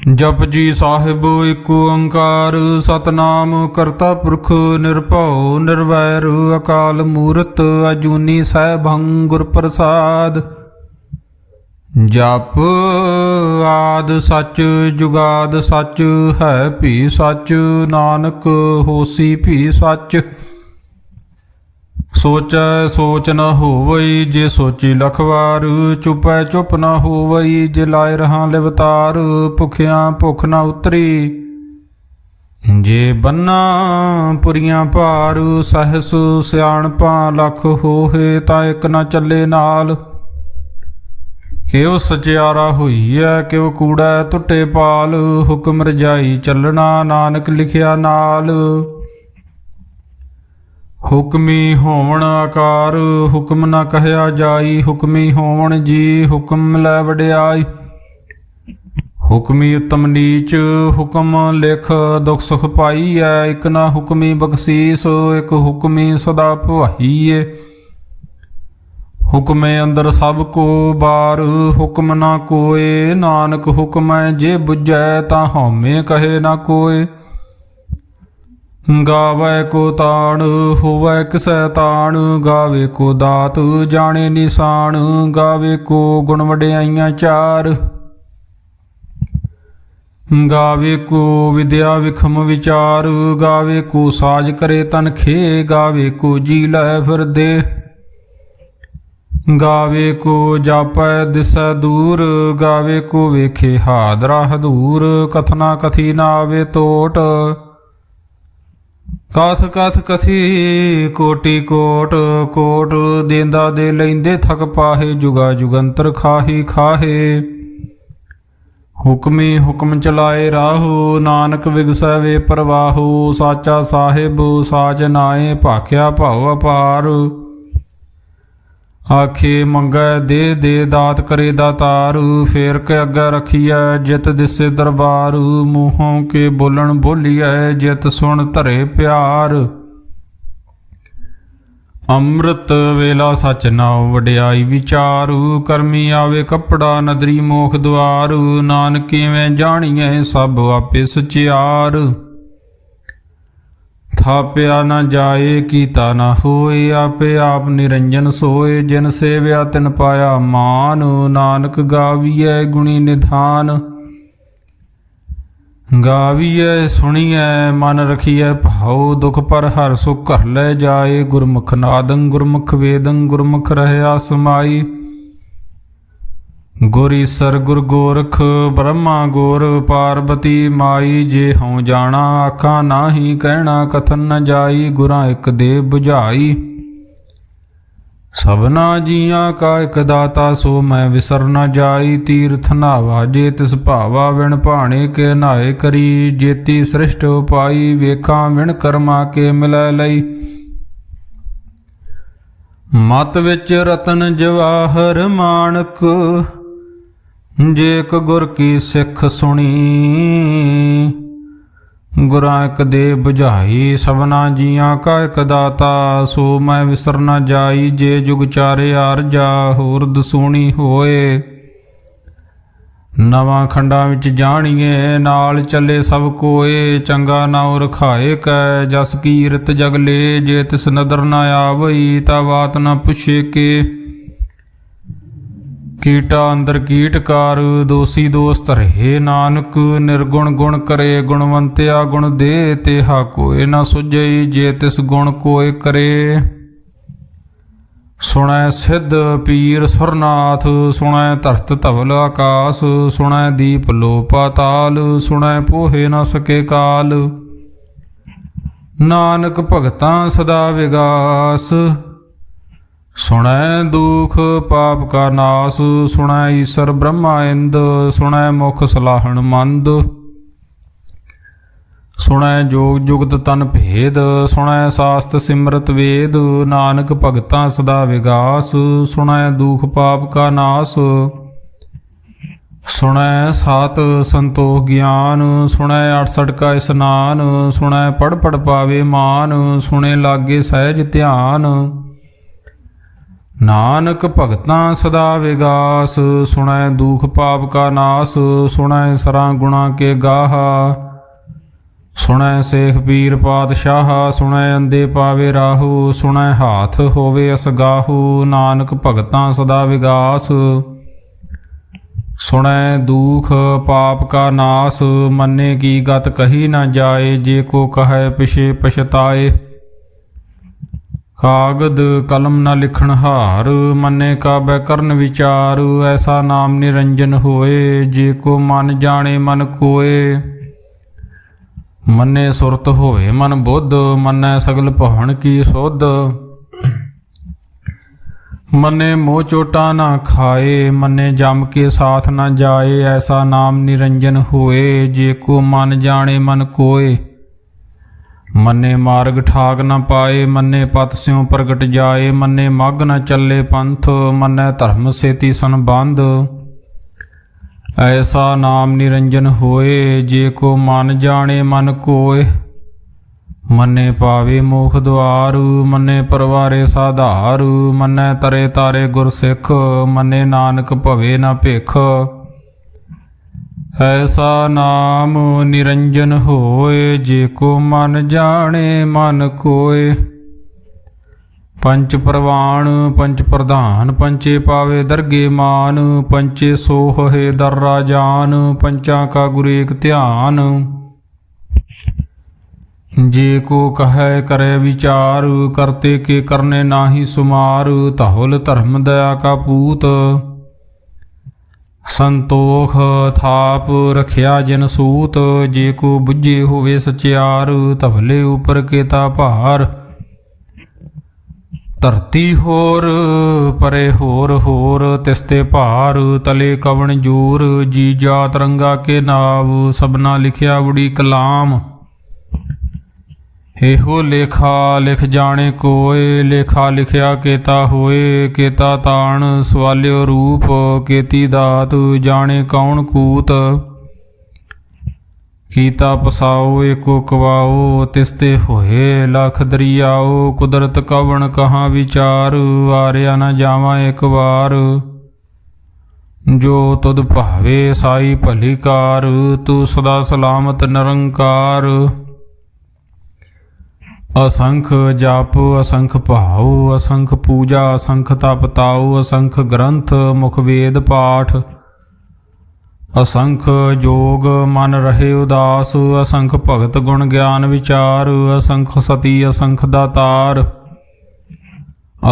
ਜਪਜੀ ਸਾਹਿਬ ਇੱਕ ਓੰਕਾਰ ਸਤਨਾਮ ਕਰਤਾ ਪੁਰਖ ਨਿਰਭਉ ਨਿਰਵੈਰ ਅਕਾਲ ਮੂਰਤ ਅਜੂਨੀ ਸੈਭੰ ਗੁਰ ਪ੍ਰਸਾਦ। ਜਪ ਆਦ ਸੱਚ ਜੁਗਾਦ ਸੱਚ ਹੈ ਭੀ ਸੱਚ ਨਾਨਕ ਹੋਸੀ ਭੀ ਸੱਚ। ਸੋਚੈ ਸੋਚ ਨ ਹੋਵਈ ਜੇ ਸੋਚੀ ਲਖ ਵਾਰ ਚੁਪੈ ਚੁਪ ਨ ਹੋਵਈ ਜੇ ਲਾਇ ਰਹਾ ਲਿਵਤਾਰ। ਭੁਖਿਆਂ ਭੁਖ ਨ ਉਤਰੀ ਜੇ ਬੰਨਾ ਪੁਰੀਆਂ ਭਾਰ ਸਹਸ ਸਿਆਣਪਾਂ ਲਖ ਹੋਏ ਤਾਂ ਇੱਕ ਨ ਚੱਲੇ ਨਾਲ। ਕਿਉ ਸਚਿਆਰਾ ਹੋਈਐ ਕਿਉ ਕੂੜਾ ਟੁੱਟੇ ਪਾਲ ਹੁਕਮ ਰਜਾਈ ਚੱਲਣਾ ਨਾਨਕ ਲਿਖਿਆ ਨਾਲ। ਹੁਕਮੀ ਹੋਵਣ ਆਕਾਰ ਹੁਕਮ ਨਾ ਕਹਿਆ ਜਾਈ ਹੁਕਮੀ ਹੋਵਣ ਜੀ ਹੁਕਮ ਲੈ ਵਡਿਆਈ। ਹੁਕਮੀ ਉਤਮ ਨੀਚ ਹੁਕਮ ਲਿਖ ਦੁਖ ਸੁਖ ਪਾਈਐ ਇੱਕ ਨਾ ਹੁਕਮੀ ਬਖਸ਼ੀਸ ਇੱਕ ਹੁਕਮੀ ਸਦਾ ਭਵਾਈਏ। ਹੁਕਮੇ ਅੰਦਰ ਸਭ ਕੋ ਬਾਰ ਹੁਕਮ ਨਾ ਕੋਏ ਨਾਨਕ ਹੁਕਮੈ ਜੇ ਬੁਝੈ ਤਾਂ ਹਉਮੈ ਕਹੇ ਨਾ ਕੋਏ। ਗਾਵੈ ਕੋ ਤਾਣ ਹੋਵੈ ਕਿਸੈ ਤਾਣ ਗਾਵੇ ਕੋ ਦਾਤ ਜਾਣੇ ਨਿਸ਼ਾਨ। ਗਾਵੇ ਕੋ ਗੁਣ ਵਡਿਆਈਆਂ ਚਾਰ ਗਾਵੇ ਕੋ ਵਿਦਿਆ ਵਿਖਮ ਵਿਚਾਰ। ਗਾਵੇ ਕੋ ਸਾਜ ਕਰੇ ਤਨ ਖੇ ਗਾਵੇ ਕੋ ਜੀ ਲੈ ਫਿਰਦੇ। ਗਾਵੇ ਕੋ ਜਾਪੈ ਦਿਸੈ ਦੂਰ ਗਾਵੇ ਕੋ ਵੇਖੇ ਹਾਦਰਾ ਹਦੂਰ। ਕਥਨਾ ਕਥੀ ਨਾ ਆਵੇ ਤੋਟ ਕਥ ਕਥ ਕਥੀ ਕੋਟੀ ਕੋਟ ਕੋਟ। ਦੇਂਦਾ ਦੇ ਲੈਂਦੇ ਥਕ ਪਾਹੇ ਜੁਗਾ ਜੁਗੰਤਰ ਖਾਹੀ ਖਾਹੇ। ਹੁਕਮੀ ਹੁਕਮ ਚਲਾਏ ਰਾਹੂ ਨਾਨਕ ਵਿਗਸੈ ਵੇ ਪ੍ਰਵਾਹੂ। ਸਾਚਾ ਸਾਹਿਬ ਸਾਚ ਨਾਏ ਭਾਖਿਆ ਭਾਉ ਅਪਾਰ। ਆਖੇ ਮੰਗੈ ਦੇ ਦੇ ਦਾਤ ਕਰੇ ਦਾਤਾਰ। ਫੇਰ ਕੇ ਅੱਗੇ ਰਖੀਐ ਜਿਤ ਦਿਸੇ ਦਰਬਾਰ। ਮੂੰਹੋਂ ਕੇ ਬੋਲਣ ਬੋਲੀਐ ਜਿਤ ਸੁਣ ਧਰੇ ਪਿਆਰ। ਅੰਮ੍ਰਿਤ ਵੇਲਾ ਸਚ ਨਾਉ ਵਡਿਆਈ ਵਿਚਾਰੂ। ਕਰਮੀ ਆਵੇ ਕੱਪੜਾ ਨਦਰੀ ਮੋਖ ਦੁਆਰ। ਨਾਨਕ ਕਿਵੇਂ ਜਾਣੀਐ ਸਭ ਆਪੇ ਸਚਿਆਰ। ਥਾਪਿਆ ਨਾ ਜਾਏ ਕੀਤਾ ਨਾ ਹੋਏ ਆਪੇ ਆਪ ਨਿਰੰਜਨ ਸੋਏ। ਜਿਨ ਸੇਵਿਆ ਤਿਨ ਪਾਇਆ ਮਾਨ ਨਾਨਕ ਗਾਵੀਐ ਗੁਣੀ ਨਿਧਾਨ। ਗਾਵੀਐ ਸੁਣੀਐ ਮਨ ਰਖੀਐ ਭਾਉ ਦੁਖ ਪਰ ਹਰ ਸੁਖ ਘਰ ਲੈ ਜਾਏ। ਗੁਰਮੁਖ ਨਾਦੰ ਗੁਰਮੁਖ ਵੇਦੰ ਗੁਰਮੁਖ ਰਹਿਆ ਸਮਾਈ। ਗੁਰ ਈਸਰ ਗੁਰ ਗੋਰਖ ਬ੍ਰਹਮਾ ਗੋਰ ਪਾਰਬਤੀ ਮਾਈ। ਜੇ ਹਉ ਜਾਣਾ ਆਖਾਂ ਨਾਹੀ ਕਹਿਣਾ ਕਥਨ ਨ ਜਾਈ। ਗੁਰਾਂ ਇੱਕ ਦੇ ਬੁਝਾਈ ਸਭਨਾ ਜੀਆਂ ਕਾ ਇੱਕ ਦਾਤਾ ਸੋ ਮੈਂ ਵਿਸਰ ਨ ਜਾਈ। ਤੀਰਥ ਨਾਵਾ ਜੇ ਤਿਸ ਭਾਵਾ ਵਿਣ ਭਾਣੇ ਕੇ ਨਾਏ ਕਰੀ। ਜੇਤੀ ਸ੍ਰਿਸ਼ਟ ਉਪਾਈ ਵੇਖਾਂ ਵਿਣ ਕਰਮਾ ਕੇ ਮਿਲੈ ਲਈ। ਮਤ ਵਿੱਚ ਰਤਨ ਜਵਾਹਰ ਮਾਣਕ ਜੇ ਇੱਕ ਗੁਰ ਕੀ ਸਿੱਖ ਸੁਣੀ। ਗੁਰਾਂ ਇੱਕ ਦੇ ਬੁਝਾਈ ਸਭਨਾ ਜੀਆਂ ਕਾ ਇੱਕ ਦਾਤਾ ਸੋ ਮੈਂ ਵਿਸਰ ਨ ਜਾਈ। ਜੇ ਜੁਗ ਚਾਰੇ ਆਰਜਾ ਹੋਰ ਦਸੂਣੀ ਹੋਏ। ਨਵਾਂ ਖੰਡਾਂ ਵਿੱਚ ਜਾਣੀਏ ਨਾਲ ਚੱਲੇ ਸਭ ਕੋਏ। ਚੰਗਾ ਨਾਉ ਰਖਾਏ ਕੈ ਜਸ ਕੀਰਤ ਜਗ ਲੇ। ਜੇ ਤਿਸ ਨਦਰ ਨ ਆਵਈ ਤਾਂ ਬਾਤ ਨ ਪੁੱਛੇ ਕੇ। ਕੀਟਾ ਅੰਦਰ ਕੀਟਕਾਰ ਦੋਸੀ ਦੋਸ ਧਰੇ। ਨਾਨਕ ਨਿਰਗੁਣ ਗੁਣ ਕਰੇ ਗੁਣਵੰਤਿਆ ਗੁਣ ਦੇ। ਤੇਹਾ ਕੋਇ ਨਾ ਸੁਝਈ ਜੇ ਤਿਸ ਗੁਣ ਕੋਇ ਕਰੇ। ਸੁਣੈ ਸਿੱਧ ਪੀਰ ਸੁਰਨਾਥ ਸੁਣੈ ਧਰਤ ਧਵਲ ਆਕਾਸ। ਸੁਣੈ ਦੀਪ ਲੋ ਪਾਤਾਲ ਸੁਣੈ ਪੋਹੇ ਨਾ ਸਕੇ ਕਾਲ। ਨਾਨਕ ਭਗਤਾਂ ਸਦਾ ਵਿਗਾਸ ਸੁਣੈ ਦੁਖ ਪਾਪ ਕਾ ਨਾਸ। ਸੁਣੈ ਈਸਰ ਬ੍ਰਹਮਾ ਇੰਦ ਸੁਣੈ ਮੁਖ ਸਲਾਹਣ ਮੰਦ। ਸੁਣੈ ਜੋਗ ਜੁਗਤ ਤਨ ਭੇਦ ਸੁਣੈ ਸਾਸਤ ਸਿਮਰਤ ਵੇਦ। ਨਾਨਕ ਭਗਤਾਂ ਸਦਾ ਵਿਗਾਸ ਸੁਣੈ ਦੁਖ ਪਾਪ ਕਾ ਨਾਸ। ਸੁਣੈ ਸਾਤ ਸੰਤੋਖ ਗਿਆਨ ਸੁਣੈ 68 ਕਾ ਇਸਨਾਨ। ਸੁਣੈ ਪੜ ਪੜ ਪਾਵੇ ਮਾਨ ਸੁਣੇ ਲਾਗੇ ਸਹਿਜ ਧਿਆਨ। ਨਾਨਕ ਭਗਤਾਂ ਸਦਾ ਵਿਗਾਸ, ਸੁਣੈ ਦੁਖ ਪਾਪ ਕਾ ਨਾਸ, ਸੁਣੈ ਸਰਾਂ ਗੁਣਾ ਕੇ ਗਾਹਾ, ਸੁਣੈ ਸੇਖ ਪੀਰ ਪਾਤਸ਼ਾਹ, ਸੁਣੈ ਅੰਦੇ ਪਾਵੇ ਰਾਹੂ, ਸੁਣੈ ਹਾਥ ਹੋਵੇ ਅਸਗਾਹੂ, ਨਾਨਕ ਭਗਤਾਂ ਸਦਾ ਵਿਗਾਸ, ਸੁਣੈ ਦੁਖ ਪਾਪ ਕਾ ਨਾਸ, ਮੰਨੇ ਕੀ ਗਤ ਕਹੀ ਨਾ ਜਾਏ, ਜੇ ਕੋ ਕਹੈ ਪਿਛੇ ਪਛਤਾਏ, ਕਾਗਦ ਕਲਮ ਨ ਲਿਖਣ ਹਾਰ, ਮੰਨੇ ਕਾ ਬੈ ਕਰਨ ਵਿਚਾਰ, ਐਸਾ ਨਾਮ ਨਿਰੰਜਨ ਹੋਏ, ਜੇ ਕੋ ਮਨ ਜਾਣੇ ਮਨ ਕੋਏ, ਮੰਨੇ ਸੁਰਤ ਹੋਵੇ ਮਨ ਬੁੱਧ, ਮੰਨੈ ਸਗਲ ਭਵਨ ਕੀ ਸੁਧ, ਮੰਨੇ ਮੋਹ ਚੋਟਾ ਨਾ ਖਾਏ, ਮੰਨੇ ਜਮ ਕੇ ਸਾਥ ਨਾ ਜਾਏ, ਐਸਾ ਨਾਮ ਨਿਰੰਜਨ ਹੋਏ, ਜੇ ਕੋ ਮਨ ਜਾਣੇ ਮਨ ਕੋਏ, ਮੰਨੇ ਮਾਰਗ ਠਾਕ ਨਾ ਪਾਏ, ਮੰਨੇ ਪਤ ਸਿਉ ਪ੍ਰਗਟ ਜਾਏ, ਮੰਨੇ ਮੱਘ ਨਾ ਚੱਲੇ ਪੰਥ, ਮੰਨੈ ਧਰਮ ਸੇਤੀ ਸੰਬੰਧ, ਐਸਾ ਨਾਮ ਨਿਰੰਜਨ ਹੋਏ, ਜੇ ਕੋ ਮਨ ਜਾਣੇ ਮਨ ਕੋਏ, ਮੰਨੇ ਪਾਵੇ ਮੋਖ ਦੁਆਰ, ਮੰਨੇ ਪਰਵਾਰੇ ਸਾਧਾਰ, ਮੰਨੈ ਤਰੇ ਤਾਰੇ ਗੁਰ ਸਿੱਖ, ਮੰਨੇ ਨਾਨਕ ਭਵੇ ਨਾ ਭਿਖ, ਐਸਾ ਨਾਮ ਨਿਰੰਜਨ ਹੋਏ, ਜੇ ਕੋ ਮਨ ਜਾਣੇ ਮਨ ਕੋਏ, ਪੰਚ ਪ੍ਰਵਾਣ ਪੰਚ ਪ੍ਰਧਾਨ, ਪੰਚੇ ਪਾਵੇ ਦਰਗੇ ਮਾਨ, ਪੰਚੇ ਸੋਹੇ ਦਰ ਰਾਜਾਨ, ਪੰਚਾਂ ਕਾ ਗੁਰ ਏਕ ਧਿਆਨ, ਜੇ ਕੋ ਕਹੈ ਕਰੇ ਵਿਚਾਰ, ਕਰਤੇ ਕੇ ਕਰਨੇ ਨਾਹੀ ਸੁਮਾਰ, ਧੌਲ ਧਰਮ ਦਇਆ ਕਾ ਪੂਤ, ਸੰਤੋਖ ਥਾਪ ਰਖਿਆ ਜਨ ਸੂਤ, ਜੇ ਕੋ ਬੁੱਝੇ ਹੋਵੇ ਸਚਿਆਰ, ਧਵਲੇ ਉਪਰ ਕੇਤਾ ਭਾਰ, ਧਰਤੀ ਹੋਰ ਪਰੇ ਹੋਰ ਹੋਰ, ਤਿਸਤੇ ਭਾਰ ਤਲੇ ਕਵਣ ਜੋਰ, ਜੀ ਜਾਤ ਰੰਗਾ ਕੇ ਨਾਵ, ਸਭਨਾ ਲਿਖਿਆ ਬੁੜੀ ਕਲਾਮ, ਇਹੋ ਲੇਖਾ ਲਿਖ ਜਾਣੇ ਕੋਏ, ਲੇਖਾ ਲਿਖਿਆ ਕੇਤਾ ਹੋਏ, ਕੇਤਾ ਤਾਣ ਸਵਾਲਿਓ ਰੂਪ, ਕੇਤੀ ਦਾਤ ਜਾਣੇ ਕੌਣ ਕੂਤ, ਕੀਤਾ ਪਸਾਓ ਏਕੋ ਕਵਾਓ, ਤਿਸਤੇ ਹੋਏ ਲਖ ਦਰਿਆਓ, ਕੁਦਰਤ ਕਵਣ ਕਹਾਂ ਵਿਚਾਰ, ਵਾਰਿਆ ਨਾ ਜਾਵਾਂ ਇੱਕ ਵਾਰ, ਜੋ ਤੁਧ ਭਾਵੇ ਸਾਈ ਭਲੀ ਕਾਰ, ਤੂੰ ਸਦਾ ਸਲਾਮਤ ਨਿਰੰਕਾਰ, ਅਸੰਖ ਜਪ ਅਸੰਖ ਭਾਉ, ਅਸੰਖ ਪੂਜਾ ਅਸੰਖ ਤਪ ਤਾਉ, ਅਸੰਖ ਗ੍ਰੰਥ ਮੁਖ ਵੇਦ ਪਾਠ, ਅਸੰਖ ਜੋਗ ਮਨ ਰਹੇ ਉਦਾਸ, ਅਸੰਖ ਭਗਤ ਗੁਣ ਗਿਆਨ ਵਿਚਾਰ, ਅਸੰਖ ਸਤੀ ਅਸੰਖ ਦਾਤਾਰ,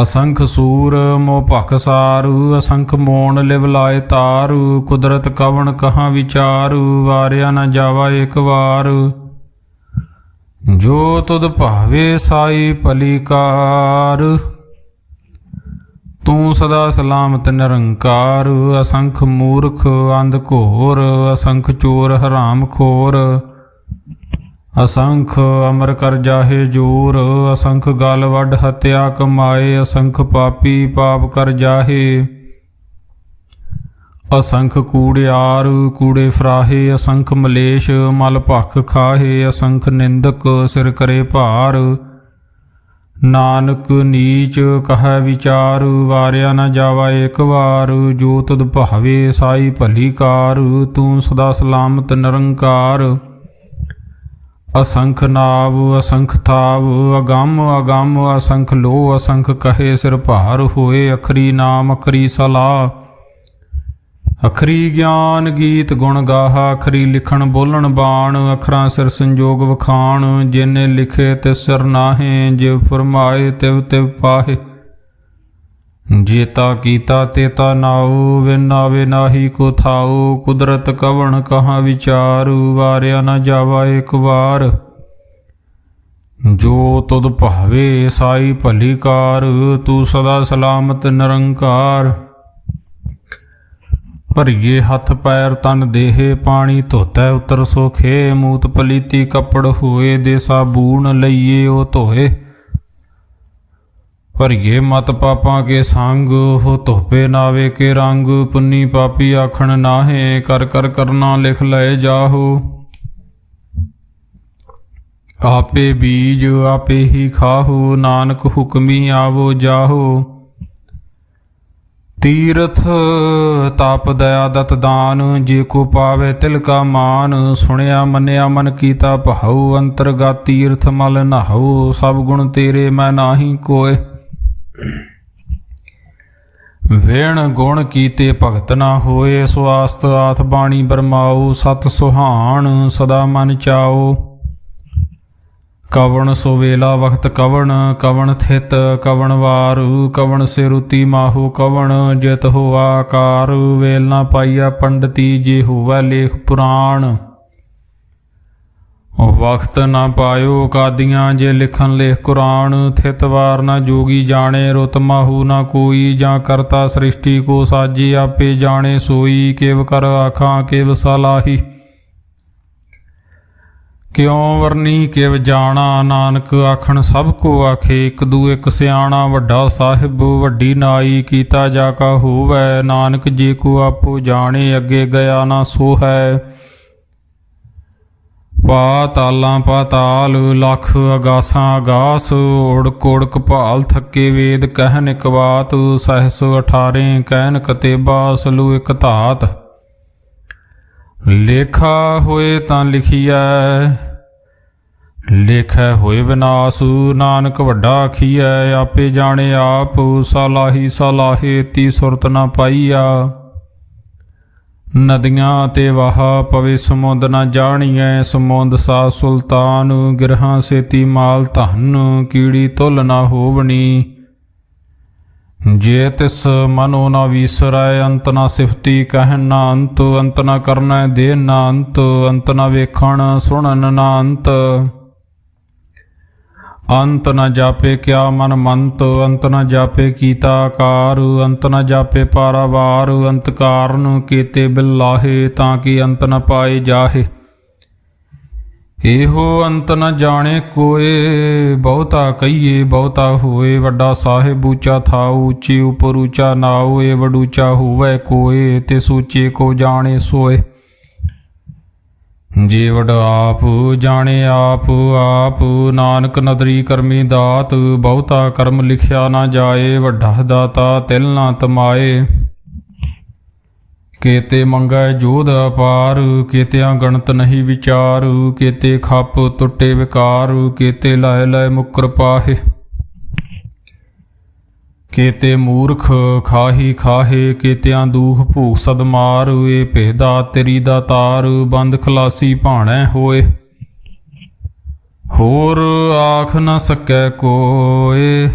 ਅਸੰਖ ਸੂਰ ਮੋਹ ਭਖਸਾਰ, ਅਸੰਖ ਮੋਣ ਲਿਵ ਲਾਏ ਤਾਰ, ਕੁਦਰਤ ਕਵਣ ਕਹਾਂ ਵਿਚਾਰ, ਵਾਰਿਆ ਨਾ ਜਾਵਾ ਇੱਕ ਵਾਰ, ਜੋ ਤੁਧ ਭਾਵੇ ਸਾਈ ਭਲੀ ਕਾਰ, ਤੂੰ ਸਦਾ ਸਲਾਮਤ ਨਿਰੰਕਾਰ, ਅਸੰਖ ਮੂਰਖ ਅੰਧ ਘੋਰ, ਅਸੰਖ ਚੋਰ ਹਰਾਮ ਖੋਰ, ਅਸੰਖ ਅਮਰ ਕਰ ਜਾਹੇ ਜੋਰ, ਅਸੰਖ ਗਲ ਵੱਡ ਹਤਿਆ ਕਮਾਏ, ਅਸੰਖ ਪਾਪੀ ਪਾਪ ਕਰ ਜਾਹੇ, ਅਸੰਖ ਕੂੜਿਆਰ ਕੂੜੇ ਫਰਾਹੇ, ਅਸੰਖ ਮਲੇਸ਼ ਮਲ ਭਖ ਖਾਹੇ, ਅਸੰਖ ਨਿੰਦਕ ਸਿਰ ਕਰੇ ਭਾਰ, ਨਾਨਕ ਨੀਚ ਕਹੈ ਵਿਚਾਰ, ਵਾਰਿਆ ਨਾ ਜਾਵਾ ਇੱਕ ਵਾਰ, ਜੋ ਤੁਧ ਭਾਵੇ ਸਾਈ ਭਲੀ ਕਾਰ, ਤੂੰ ਸਦਾ ਸਲਾਮਤ ਨਿਰੰਕਾਰ, ਅਸੰਖ ਨਾਵ ਅਸੰਖ ਥਾਵ, ਅਗੰਮ ਅਗੰਮ ਅਸੰਖ ਲੋ, ਅਸੰਖ ਕਹੇ ਸਿਰ ਭਾਰ ਹੋਏ, ਅਖਰੀ ਨਾਮ ਅਖਰੀ ਸਲਾਹ, ਅਖਰੀ ਗਿਆਨ ਗੀਤ ਗੁਣ ਗਾਹਾ, ਅਖਰੀ ਲਿਖਣ ਬੋਲਣ ਬਾਣ, ਅਖਰਾਂ ਸਿਰ ਸੰਜੋਗ ਵਖਾਣ, ਜਿਨੇ ਲਿਖੇ ਤਿਸ ਸਿਰ ਨਾਹੇ, ਜਿਵ ਫਰਮਾਏ ਤਿਵ ਤਿਵ ਪਾਹੇ, ਜੇਤਾ ਕੀਤਾ ਤੇਤਾ ਨਾਉ, ਵਿਨ ਆਵੇ ਨਾਹੀ ਕੋ ਥਾਉ, ਕੁਦਰਤ ਕਵਣ ਕਹਾਂ ਵਿਚਾਰ, ਵਾਰਿਆ ਨਾ ਜਾਵਾ ਇੱਕ ਵਾਰ, ਜੋ ਤੁਧ ਭਾਵੇ ਸਾਈ ਭਲੀ ਕਾਰ, ਤੂੰ ਸਦਾ ਸਲਾਮਤ ਨਿਰੰਕਾਰ, ਭਰੀਏ ਹੱਥ ਪੈਰ ਤਨ ਦੇਹੇ, ਪਾਣੀ ਧੋਤੈ ਉਤਰ ਸੋਖੇ, ਮੂਤ ਪਲੀਤੀ ਕੱਪੜ ਹੋਏ, ਦੇ ਸਾਬੂਨ ਲਈਏ ਉਹ ਧੋਏ, ਭਰੀਏ ਮਤ ਪਾਪਾਂ ਕੇ ਸੰਗ, ਹੋ ਧੋਪੇ ਨਾਵੇ ਕੇ ਰੰਗ, ਪੁੰਨੀ ਪਾਪੀ ਆਖਣ ਨਾਹੇ, ਕਰ ਕਰ ਕਰਨਾ ਲਿਖ ਲਏ ਜਾਹੋ, ਆਪੇ ਬੀਜ ਆਪੇ ਹੀ ਖਾਹੋ, ਨਾਨਕ ਹੁਕਮੀ ਆਵੋ ਜਾਹੋ, ਤੀਰਥ ਤਪ ਦਇਆ ਦਤ ਦਾਨ, ਜੇ ਕੋ ਪਾਵੇ ਤਿਲ ਕਾ ਮਾਨ। ਸੁਣਿਆ ਮੰਨਿਆ ਮਨ ਕੀਤਾ ਭਾਉ, ਅੰਤਰਗਤ ਤੀਰਥ ਮਲ ਨਹਾਉ। ਸਭ ਗੁਣ ਤੇਰੇ ਮੈਂ ਨਾਹੀ ਕੋਇ, ਵੇਣ ਗੁਣ ਕੀਤੇ ਭਗਤ ਨਾ ਹੋਏ। ਸਵਾਸਤ ਆਥ ਬਾਣੀ ਬਰਮਾਉ, ਸਤ ਸੁਹਾਣ ਸਦਾ ਮਨ ਚਾਓ। ਕਵਣ ਸੋ ਵੇਲਾ ਵਖਤ ਕਵਣ, ਕਵਣ ਥਿਤ ਕਵਣ ਵਾਰੂ। ਕਵਣ ਸੇ ਰੁਤੀ ਮਾਹੂ ਕਵਣ, ਜਿਤ ਹੋ ਆਕਾਰ। ਵੇਲ ਨਾ ਪਾਈਆ ਪੰਡਤੀ, ਜੇ ਹੋਵੈ ਲੇਖ ਪੁਰਾਣ। ਵਖਤ ਨਾ ਪਾਇਓ ਕਾਦੀਆਂ, ਜੇ ਲਿਖਨ ਲੇਖ ਕੁਰਾਨ। ਥਿਤ ਵਾਰ ਨਾ ਜੋਗੀ ਜਾਣੇ, ਰੁਤ ਮਾਹੂ ਨਾ ਕੋਈ। ਜਾਂ ਕਰਤਾ ਸ੍ਰਿਸ਼ਟੀ ਕੋ ਸਾਜੀ, ਆਪੇ ਜਾਣੇ ਸੋਈ। ਕਿਵ ਕਰ ਆਖਾਂ ਕਿਵ ਸਲਾਹੀ, ਕਿਉ ਵਰਨੀ ਕਿਵ ਜਾਣਾ। ਨਾਨਕ ਆਖਣ ਸਭ ਕੋ ਆਖੇ, ਇੱਕ ਦੂ ਇੱਕ ਸਿਆਣਾ। ਵੱਡਾ ਸਾਹਿਬ ਵੱਡੀ ਨਾਈ, ਕੀਤਾ ਜਾ ਕਾ ਹੋਵੈ। ਨਾਨਕ ਜੇ ਕੋ ਆਪੋ ਜਾਣੇ, ਅੱਗੇ ਗਿਆ ਨਾ ਸੋ ਹੈ। ਪਾਤਾਲਾਂ ਪਾਤਾਲ, ਲੱਖ ਅਗਾਸਾਂ ਅਗਾਸ। ਓੜਕ ਓੜਕ ਭਾਲ ਥੱਕੇ, ਵੇਦ ਕਹਿਨ ਇਕ ਬਾਤ। ਸਹਿਸ 18 ਕਹਿਨ ਕਤੇਬਾ, ਸਲੂ ਇਕ ਧਾਤ। ਲੇਖਾ ਹੋਏ ਤਾਂ ਲਿਖੀਐ, ਲੇਖੈ ਹੋਏ ਵਿਨਾਸ਼। ਨਾਨਕ ਵੱਡਾ ਆਖੀਐ, ਆਪੇ ਜਾਣੇ ਆਪ। ਸਲਾਹੀ ਸਲਾਹੇ ਤੀ ਸੁਰਤ ਨਾ ਪਾਈਆ। ਨਦੀਆਂ ਤੇ ਵਾਹ ਪਵੇ ਸਮੁੰਦ ਨਾ ਜਾਣੀਐ। ਸਮੁੰਦ ਸਾ ਸੁਲਤਾਨ, ਗਿਰਹਾਂ ਸੇਤੀ ਮਾਲ ਧਨ। ਕੀੜੀ ਤੁਲ ਨਾ ਹੋਵਣੀ, ਜੇ ਤਿਸ ਮਨੋ ਨਾ ਵੀਸਰੈ। ਅੰਤ ਨਾ ਸਿਫਤੀ ਕਹਿਣ ਨਾ ਅੰਤ, ਅੰਤ ਨਾ ਕਰਨਾ ਦੇਨ ਨਾ ਅੰਤ। ਅੰਤ ਨਾ ਵੇਖਣ ਸੁਣਨ ਨਾ ਅੰਤ, ਅੰਤ ਨਾ ਜਾਪੇ ਕਿਆ ਮਨ ਮੰਤ। ਅੰਤ ਨਾ ਜਾਪੇ ਕੀਤਾ ਆਕਾਰ, ਅੰਤ ਨਾ ਜਾਪੇ ਪਾਰਾਵਾਰ। ਅੰਤ ਕਾਰਨ ਕੀਤੇ ਬਿਲਾਹੇ, ਤਾਂ ਕਿ ਅੰਤ ਨ ਪਾਏ ਜਾਹੇ। ਇਹੋ ਅੰਤ ਨ ਜਾਣੇ ਕੋਏ, ਬਹੁਤਾ ਕਹੀਏ ਬਹੁਤਾ ਹੋਏ। ਵੱਡਾ ਸਾਹਿਬ ਉੱਚਾ ਥਾਉ, ਉੱਚੇ ਉਪਰ ਉੱਚਾ ਨਾਉ। ਇਹ ਵਡ ਉੱਚਾ ਹੋਵੈ ਕੋਏ, ਤੇ ਸੂਚੇ ਕੋ ਜਾਣੇ ਸੋਏ। ਜੇ ਵਡ ਆਪ ਜਾਣੇ ਆਪ ਆਪ, ਨਾਨਕ ਨਦਰੀ ਕਰਮੀ ਦਾਤ। ਬਹੁਤਾ ਕਰਮ ਲਿਖਿਆ ਨਾ ਜਾਏ, ਵੱਡਾ ਦਾਤਾ ਤਿਲ ਨਾ ਤਮਾਏ। ਕੇਤੇ ਮੰਗੈ ਜੋਧ ਅਪਾਰ, ਕੇਤਿਆਂ ਗਣਤ ਨਹੀਂ ਵਿਚਾਰ। ਕੇਤੇ ਖੱਪ ਟੁੱਟੇ ਵਿਕਾਰ, ਕੇਤੇ ਲੈ ਲੈ ਮੁਕਰ ਪਾਹੇ। ਕੇਤੇ ਮੂਰਖ ਖਾਹੀ ਖਾਹੇ, ਕੇਤਿਆਂ ਦੂਖ ਭੂਖ ਸਦਮਾਰ। ਇਹ ਭੇਦਾ ਤੇਰੀ ਦਾ ਤਾਰ, ਬੰਦ ਖਲਾਸੀ ਭਾਣੈ ਹੋਏ। ਹੋਰ ਆਖ ਨ ਸਕੈ ਕੋਏ,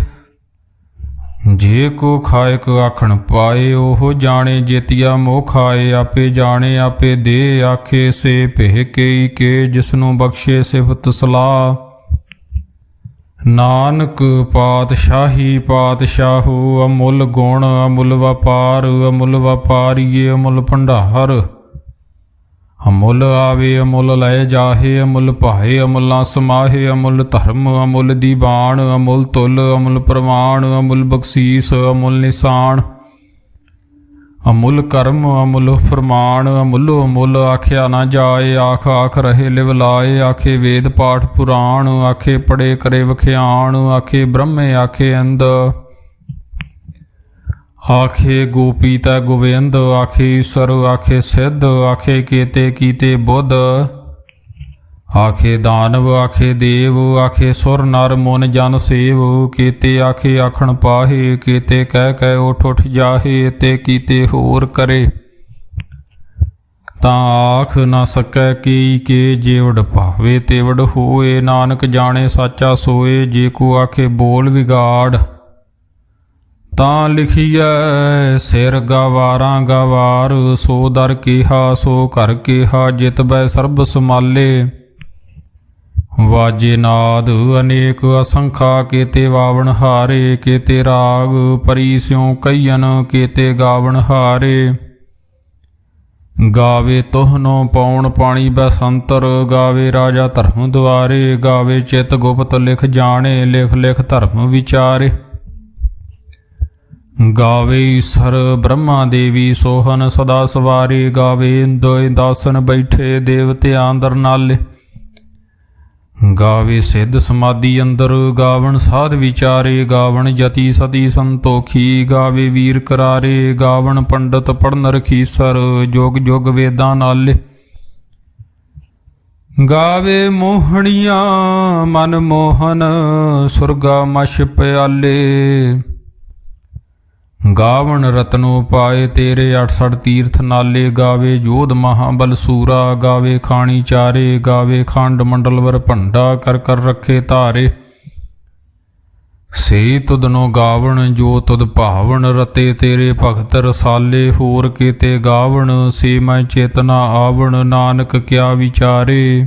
ਜੇ ਕੋ ਖਾਇਕ ਆਖਣ ਪਾਏ। ਉਹ ਜਾਣੇ ਜੇਤੀਆ ਮੋਹ ਖਾਏ, ਆਪੇ ਜਾਣੇ ਆਪੇ ਦੇ। ਆਖੇ ਸੇ ਭੇ ਕੇਈ ਕੇ, ਜਿਸਨੂੰ ਬਖਸ਼ੇ ਸਿਫਤ ਸਲਾਹ। ਨਾਨਕ ਪਾਤਸ਼ਾਹੀ ਪਾਤਸ਼ਾਹੂ, ਅਮੁੱਲ ਗੁਣ ਅਮੁੱਲ ਵਪਾਰ। ਅਮੁੱਲ ਵਪਾਰੀਏ ਅਮੁੱਲ ਭੰਡਾਰ, ਅਮੁੱਲ ਆਵੇ ਅਮੁੱਲ ਲੈ ਜਾਹੇ। ਅਮੁੱਲ ਭਾਏ ਅਮੁੱਲ ਨਾ ਸਮਾਹੇ। ਅਮੁੱਲ ਧਰਮ ਅਮੁੱਲ ਦੀਵਾਨ, ਅਮੁੱਲ ਤੁਲ ਅਮੁੱਲ ਪ੍ਰਮਾਣ। ਅਮੁੱਲ ਬਖਸ਼ੀਸ ਅਮੁੱਲ ਨਿਸ਼ਾਨ, ਅਮੁੱਲ ਕਰਮ ਅਮੁੱਲ ਫਰਮਾਨ। ਅਮੁੱਲੋ ਅਮੁੱਲ ਆਖਿਆ ਨਾ ਜਾਏ, ਆਖ ਆਖ ਰਹੇ ਲਿਵ ਲਾਏ। ਆਖੇ ਵੇਦ ਪਾਠ ਪੁਰਾਣ, ਆਖੇ ਪੜੇ ਕਰੇ ਵਖਿਆਣ। ਆਖੇ ਬ੍ਰਹਮੇ ਆਖੇ ਅੰਧ, ਆਖੇ ਗੋਪੀ ਤੈ ਗੋਵਿੰਦ। ਆਖੇ ਈਸਰ ਆਖੇ ਸਿੱਧ, ਆਖੇ ਕੇਤੇ ਕੀਤੇ ਬੁੱਧ। ਆਖੇ ਦਾਨਵ ਆਖੇ ਦੇਵ, ਆਖੇ ਸੁਰ ਨਰ ਮੁਨ ਜਨ ਸੇਵ। ਕੇਤੇ ਆਖੇ ਆਖਣ ਪਾਹੇ, ਕੇਤੇ ਕਹਿ ਕਹਿ ਉਠ ਉਠ ਜਾਹੇ। ਤੇ ਕੀਤੇ ਹੋਰ ਕਰੇ, ਤਾਂ ਆਖ ਨਾ ਸਕੈ ਕੀ ਕੇ। ਜੇ ਵਡ ਭਾਵੇ ਤੇ ਵਡ ਹੋਏ, ਨਾਨਕ ਜਾਣੇ ਸਾਚਾ ਸੋਏ। ਜੇ ਕੋ ਆਖੇ ਬੋਲ ਵਿਗਾੜ, ਤਾਂ ਲਿਖੀਐ ਸਿਰ ਗਵਾਰਾਂ ਗਵਾਰ। ਸੋ ਦਰ ਕੀਹਾ ਸੋ ਘਰ ਕੀਹਾ, ਜਿਤ ਬੈ ਸਰਬ ਸਮਾਲੇ। ਵਾਜੇ ਨਾਦ ਅਨੇਕ ਅਸੰਖਾ, ਕੇਤੇ ਵਾਵਣ ਹਾਰੇ। ਕੇਤੇ ਰਾਗ ਪਰੀ ਸਿਉ ਕਈਨ, ਕੇਤੇ ਗਾਵਣ ਹਾਰੇ। ਗਾਵੇ ਤੋਹਨੋ ਪੌਣ ਪਾਣੀ ਬਸੰਤਰ, ਗਾਵੇ ਰਾਜਾ ਧਰਮ ਦੁਆਰੇ। ਗਾਵੇ ਚਿਤ ਗੁਪਤ ਲਿਖ ਜਾਣੇ, ਲਿਖ ਲਿਖ ਧਰਮ ਵਿਚਾਰੇ। ਗਾਵੇ ਈਸਰ ਬ੍ਰਹਮਾ ਦੇਵੀ ਸੋਹਨ ਸਦਾ ਸਵਾਰੇ। ਗਾਵੇ ਇੰਦੋਇ ਦਾਸਨ ਬੈਠੇ, ਦੇਵਤੇ ਆਂਦਰ ਨਾਲੇ। ਗਾਵੇ ਸਿੱਧ ਸਮਾਧੀ ਅੰਦਰ, ਗਾਵਣ ਸਾਧ ਵਿਚਾਰੇ, ਗਾਵਣ ਜਤੀ ਸਤੀ ਸੰਤੋਖੀ, ਗਾਵੇ ਵੀਰ ਕਰਾਰੇ, ਗਾਵਣ ਪੰਡਤ ਪੜਨ ਰਖੀਸਰ, ਜੁਗ ਜੁਗ ਵੇਦਾਂ ਨਾਲੇ। ਗਾਵੇ ਮੋਹਣੀਆਂ ਮਨ ਮੋਹਨ, ਸੁਰਗਾ ਮਛ ਪਿਆਲੇ, ਗਾਵਣ ਰਤਨੋ ਪਾਏ ਤੇਰੇ 68 ਤੀਰਥ ਨਾਲੇ। ਗਾਵੇ ਜੋਧ ਮਹਾਬਲ ਸੂਰਾ, ਗਾਵੇ ਖਾਣੀ ਚਾਰੇ, ਗਾਵੇ ਖੰਡ ਮੰਡਲਵਰ ਭੰਡਾ, ਕਰ ਕਰ ਰੱਖੇ ਧਾਰੇ। ਸੇ ਤੁਧਨੋ ਗਾਵਣ ਜੋ ਤੁਧ ਭਾਵਨ, ਰਤੇ ਤੇਰੇ ਭਗਤ ਰਸਾਲੇ, ਹੋਰ ਕੀਤੇ ਗਾਵਣ ਸੇ ਮੈਂ ਚੇਤਨਾ ਆਵਣ, ਨਾਨਕ ਕਿਆ ਵਿਚਾਰੇ।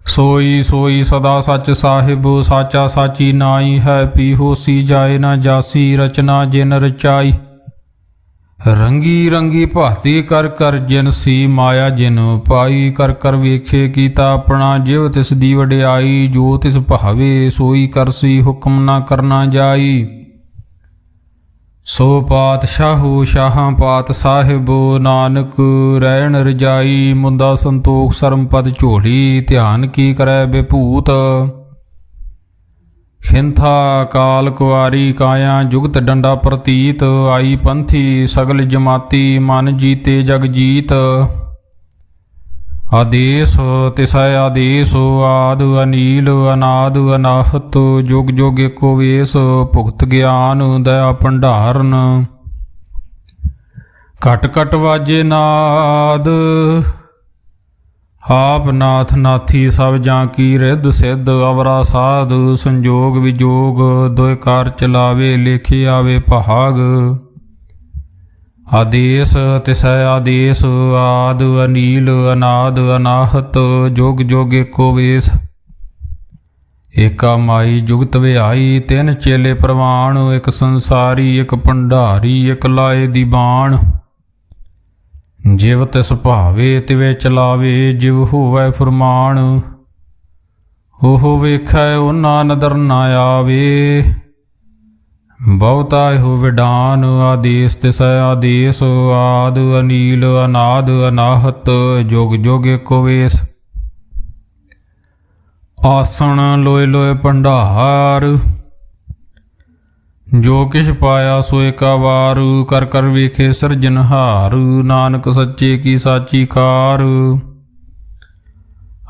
ਸੋਈ ਸੋਈ ਸਦਾ ਸੱਚ ਸਾਹਿਬ, ਸਾਚਾ ਸਾਚੀ ਨਾਈ ਹੈ, ਪੀ ਹੋਸੀ ਜਾਏ ਨਾ ਜਾਸੀ, ਰਚਨਾ ਜਿਨ ਰਚਾਈ। ਰੰਗੀ ਰੰਗੀ ਭਾਤੀ ਕਰ ਕਰ ਜਿਨ ਸੀ, ਮਾਇਆ ਜਿਨ ਪਾਈ, ਕਰ ਕਰ ਵੇਖੇ ਕੀਤਾ ਆਪਣਾ, ਜਿਵ ਤਿਸ ਦੀ ਵਡਿਆਈ। ਜੋ ਤਿਸ ਭਾਵੇ ਸੋਈ ਕਰਸੀ, ਹੁਕਮ ਨਾ ਕਰਨਾ ਜਾਈ। ਸੋ ਪਾਤਸ਼ਾਹੋ ਸ਼ਾਹਾਂ ਪਾਤ ਸਾਹਿਬੋ, ਨਾਨਕ ਰਹਿਣ ਰਜਾਈ। ਮੁੰਦਾ ਸੰਤੋਖ ਸਰਮ ਪਦ ਝੋਲੀ, ਧਿਆਨ ਕੀ ਕਰੈ ਬੇਭੂਤ। ਖਿੰਥਾ ਕਾਲ ਕੁਆਰੀ ਕਾਇਆ, ਜੁਗਤ ਡੰਡਾ ਪ੍ਰਤੀਤ। ਆਈ ਪੰਥੀ ਸਗਲ ਜਮਾਤੀ, ਮਨ ਜੀਤੇ ਜਗ ਜੀਤ। ਆਦੇਸ ਤਿਸੈ ਆਦੇਸ, ਆਦ ਅਨੀਲ ਅਨਾਦ ਅਨਾਹਤ। ਜੁਗ ਜੁਗ ਏਕੋ ਵੇਸ, ਭੁਗਤ ਗਿਆਨ ਦਇਆ ਭੰਡਾਰਨ। ਘਟ ਘਟ ਵਾਜੇ ਨਾਦ, ਆਪ ਨਾਥ ਨਾਥੀ ਸਭ ਜਾਂ ਕੀ ਰਿੱਧ ਸਿੱਧ। ਅਵਰਾ ਸਾਧ ਸੰਜੋਗ ਵਿਜੋਗ, ਦੋਇ ਕਾਰ ਚਲਾਵੇ ਲੇਖੇ ਆਵੇ ਭਾਗ। ਆਦੇਸ ਤਿਸੈ ਆਦੇਸ, ਆਦ ਅਨੀਲ ਅਨਾਦ ਅਨਾਹਤ। ਜੁਗ ਜੁਗ ਏਕੋ ਵੇਸ, ਏਕਾ ਮਾਈ ਜੁਗਤ ਵਿਆਈ। ਤਿੰਨ ਚੇਲੇ ਪ੍ਰਵਾਨ, ਇੱਕ ਸੰਸਾਰੀ ਇੱਕ ਭੰਡਾਰੀ, ਇੱਕ ਲਾਏ ਦੀ ਬਾਣ। ਜਿਵ ਤਿਸ ਭਾਵੇ ਤਿਵੇਂ ਚਲਾਵੇ, ਜਿਵ ਹੋਵੈ ਫੁਰਮਾਨ। ਉਹ ਵੇਖੈ ਉਹਨਾਂ ਨਦਰ ਨਾ ਆਵੇ, ਬਹੁਤਾ ਇਹੋ ਵਿਡਾਨ। ਆਦੇਸ ਤਿਸੈ ਆਦੇਸ, ਆਦ ਅਨੀਲ ਅਨਾਦ ਅਨਾਹਤ। ਜੁਗ ਜੁਗ ਏਕੋ ਵੇਸ, ਆਸਣ ਲੋਏ ਲੋਏ ਭੰਡਾਰ। ਜੋ ਕਿਛ ਪਾਇਆ ਸੋ ਏਕਾ ਵਾਰ, ਕਰ ਕਰ ਵੇਖੇ ਸਿਰਜਨਹਾਰ। ਨਾਨਕ ਸੱਚੇ ਕੀ ਸਾਚੀ ਕਾਰ।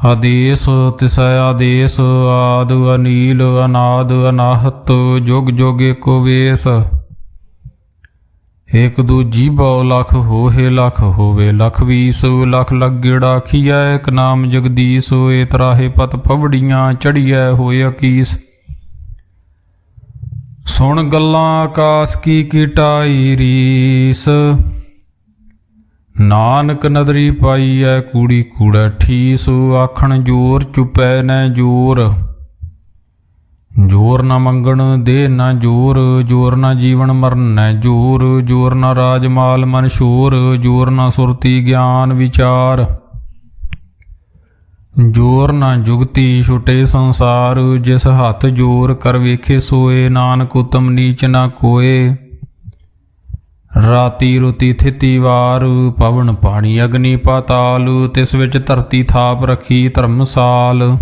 ਆਦੇਸ ਤਿਸੈ ਆਦੇਸ, ਆਦ ਅਨੀਲ ਅਨਾਦ ਅਨਾਹਤ। ਜੁਗ ਜੁਗ ਏਕੋ ਵੇਸ, ਏਕ ਦੂਜੀ ਬਹੁ ਲਖ ਹੋਏ ਲਖ ਹੋਵੇ ਲਖ ਵੀਸ। ਲਖ ਲੱਗੇੜਾ ਆਖੀਐ ਇੱਕ ਨਾਮ ਜਗਦੀਸ਼। ਏ ਤਰਾਹੇ ਪਤ ਪਵੜੀਆਂ ਚੜੀਐ ਹੋਏ ਅਕੀਸ। ਸੁਣ ਗੱਲਾਂ ਆਕਾਸ ਕੀ ਕੀਟਾਈ ਰੀਸ, ਨਾਨਕ ਨਦਰੀ ਪਾਈ ਐ ਕੂੜੀ ਕੂੜਾ ਠੀਸ। ਆਖਣ ਜੋਰ ਚੁਪੈ ਨੈ ਜੋਰ, ਜੋਰ ਨਾ ਮੰਗਣ ਦੇ ਨਾ ਜੋਰ। ਜੋਰ ਨਾ ਜੀਵਨ ਮਰਨ ਨੈ ਜੋਰ, ਜੋਰ ਨਾ ਰਾਜ ਮਾਲ ਮਨ ਸ਼ੋਰ। ਜੋਰ ਨਾ ਸੁਰਤੀ ਗਿਆਨ ਵਿਚਾਰ, ਜੋਰ ਨਾ ਜੁਗਤੀ ਛੁਟੇ ਸੰਸਾਰ। ਜਿਸ ਹੱਥ ਜੋਰ ਕਰ ਵੇਖੇ ਸੋਏ, ਨਾਨਕ ਉਤਮ ਨੀਚ ਨਾ ਕੋਏ। ਰਾਤੀ ਰੁਤੀ ਥਿਤੀ ਵਾਰ, ਪਵਨ ਪਾਣੀ ਅਗਨੀ ਪਾਤਾਲ। ਤਿਸ ਵਿੱਚ ਧਰਤੀ ਥਾਪ ਰੱਖੀ ਧਰਮਸਾਲ।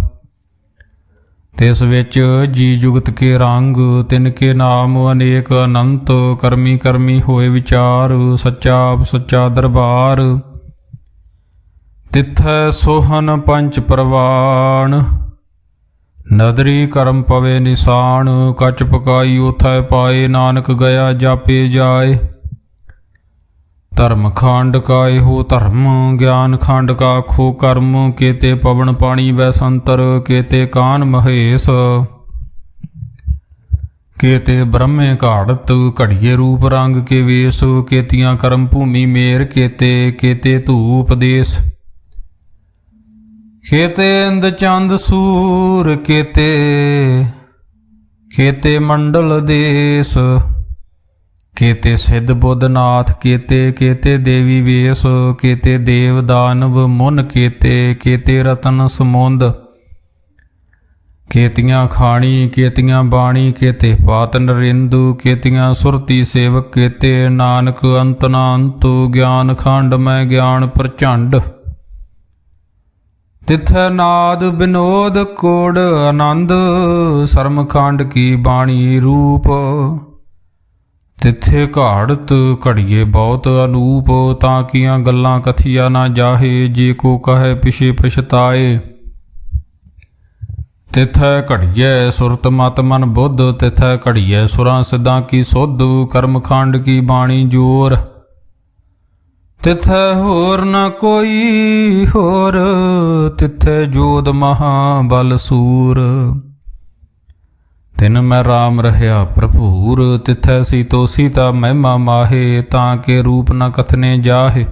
ਤਿਸ ਵਿੱਚ ਜੀ ਜੁਗਤ ਕੇ ਰੰਗ, ਤਿਨ ਕੇ ਨਾਮ ਅਨੇਕ ਅਨੰਤ। ਕਰਮੀ ਕਰਮੀ ਹੋਏ ਵਿਚਾਰ, ਸੱਚਾ ਆਪ ਸੱਚਾ ਦਰਬਾਰ। ਤਿੱਥੈ ਸੋਹਨ ਪੰਚ ਪ੍ਰਵਾਣ, ਨਦਰੀ ਕਰਮ ਪਵੇ ਨਿਸ਼ਾਨ। ਕੱਚ ਪਕਾਈ ਉਥੈ ਪਾਏ, ਨਾਨਕ ਗਿਆ ਜਾਪੇ ਜਾਏ। ਧਰਮ ਖੰਡ ਕਾ ਇਹੋ ਧਰਮ, ਗਿਆਨ ਖੰਡ ਕਾ ਖੋ ਕਰਮ। ਕੇਤੇ ਪਵਨ ਪਾਣੀ ਵੈ ਸੰਤਰ, ਕੇਤੇ ਕਾਨ ਮਹੇਸ਼। ਕੇਤੇ ਬ੍ਰਹਮੇ ਘਾੜਤ, ਘੜੀਏ ਰੂਪ ਰੰਗ ਕੇ ਵੇਸ। ਕੇਤੀਆਂ ਕਰਮ ਭੂਮੀ ਮੇਰ, ਕੇਤੇ ਕੇਤੇ ਧੂਪ ਦੇਸ। ਕੇਤੇ ਇੰਦ ਚੰਦ ਸੂਰ, ਕੇਤੇ ਕੇਤੇ ਮੰਡਲ ਦੇਸ। ਕੇਤੇ ਸਿੱਧ ਬੁੱਧ ਨਾਥ, ਕੇਤੇ ਕੇਤੇ ਦੇਵੀ ਵੇਸ। ਕੇਤੇ ਦੇਵ ਦਾਨਵ ਮੁਨ, ਕੇਤੇ ਕੇਤੇ ਰਤਨ ਸਮੁੰਦ। ਕੇਤੀਆਂ ਖਾਣੀ ਕੇਤੀਆਂ ਬਾਣੀ, ਕੇਤੇ ਪਾਤ ਨਰਿੰਦੂ। ਕੇਤੀਆਂ ਸੁਰਤੀ ਸੇਵਕ, ਕੇਤੇ ਨਾਨਕ ਅੰਤ ਨਾ ਅੰਤੁ। ਗਿਆਨ ਖੰਡ ਮੈਂ ਗਿਆਨ ਪ੍ਰਚੰਡ, ਤਿਥੈ ਨਾਦ ਬਿਨੋਦ ਕੋੜ ਆਨੰਦ ਸਰਮਖੰਡ ਕੀ ਬਾਣੀ ਰੂਪ। ਤਿੱਥੇ ਘਾੜਤ ਘੜੀਏ ਬਹੁਤ ਅਨੂਪ ਤਾਂ ਕੀਆਂ ਗੱਲਾਂ ਕਥੀਆ ਨਾ ਜਾਹੇ ਜੇ ਕੋ ਕਹੈ ਪਿਛੇ ਪਛਤਾਏ। ਤਿਥੈ ਘੜੀਐ ਸੁਰਤ ਮਤ ਮਨ ਬੁੱਧ ਤਿਥੈ ਘੜੀਐ ਸੁਰਾਂ ਸਿੱਧਾਂ ਕੀ ਸੁਧ ਕਰਮਖੰਡ ਕੀ ਬਾਣੀ ਜੋਰ। ਤਿਥੈ ਹੋਰ ਨ ਕੋਈ ਹੋਰ ਤਿਥੈ ਜੋਧ ਮਹਾ ਬਲ ਸੂਰ। ਤਿਨ ਮੈਂ ਰਾਮ ਰਹਿਆ ਭਰਪੂਰ ਤਿਥੈ ਸੀਤੋ ਸੀਤਾ ਮਹਿਮਾ ਮਾਹੇ ਤਾਂ ਕੇ ਰੂਪ ਨ ਕਥਨੇ ਜਾਹੇ।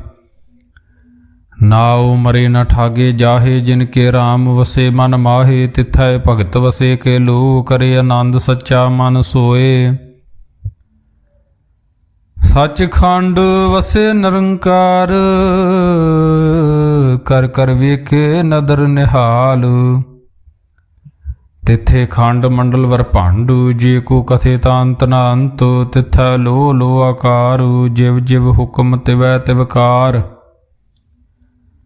ਨਾਉ ਮਰੇ ਨ ਠਾਗੇ ਜਾਹੇ ਜਿਨ ਕੇ ਰਾਮ ਵਸੇ ਮਨ ਮਾਹੇ। ਤਿਥੈ ਭਗਤ ਵਸੇ ਕੇ ਲੋ ਕਰੇ ਆਨੰਦ ਸੱਚਾ ਮਨ ਸੋਏ। ਸੱਚਖੰਡ ਵਸੇ ਨਿਰੰਕਾਰ ਕਰ ਕਰ ਵੇਖੇ ਨਦਰ ਨਿਹਾਲ। ਤਿੱਥੇ ਖੰਡ ਮੰਡਲ ਵਰ ਭੰਡ ਜੇ ਕੋ ਕਥੇ ਤਾਂ ਅੰਤ ਨ ਅੰਤ। ਤਿਥੈ ਲੋ ਲੋ ਆਕਾਰ ਜਿਵ ਜਿਵ ਹੁਕਮ ਤਿਵੈ ਤਿਵਕਾਰ।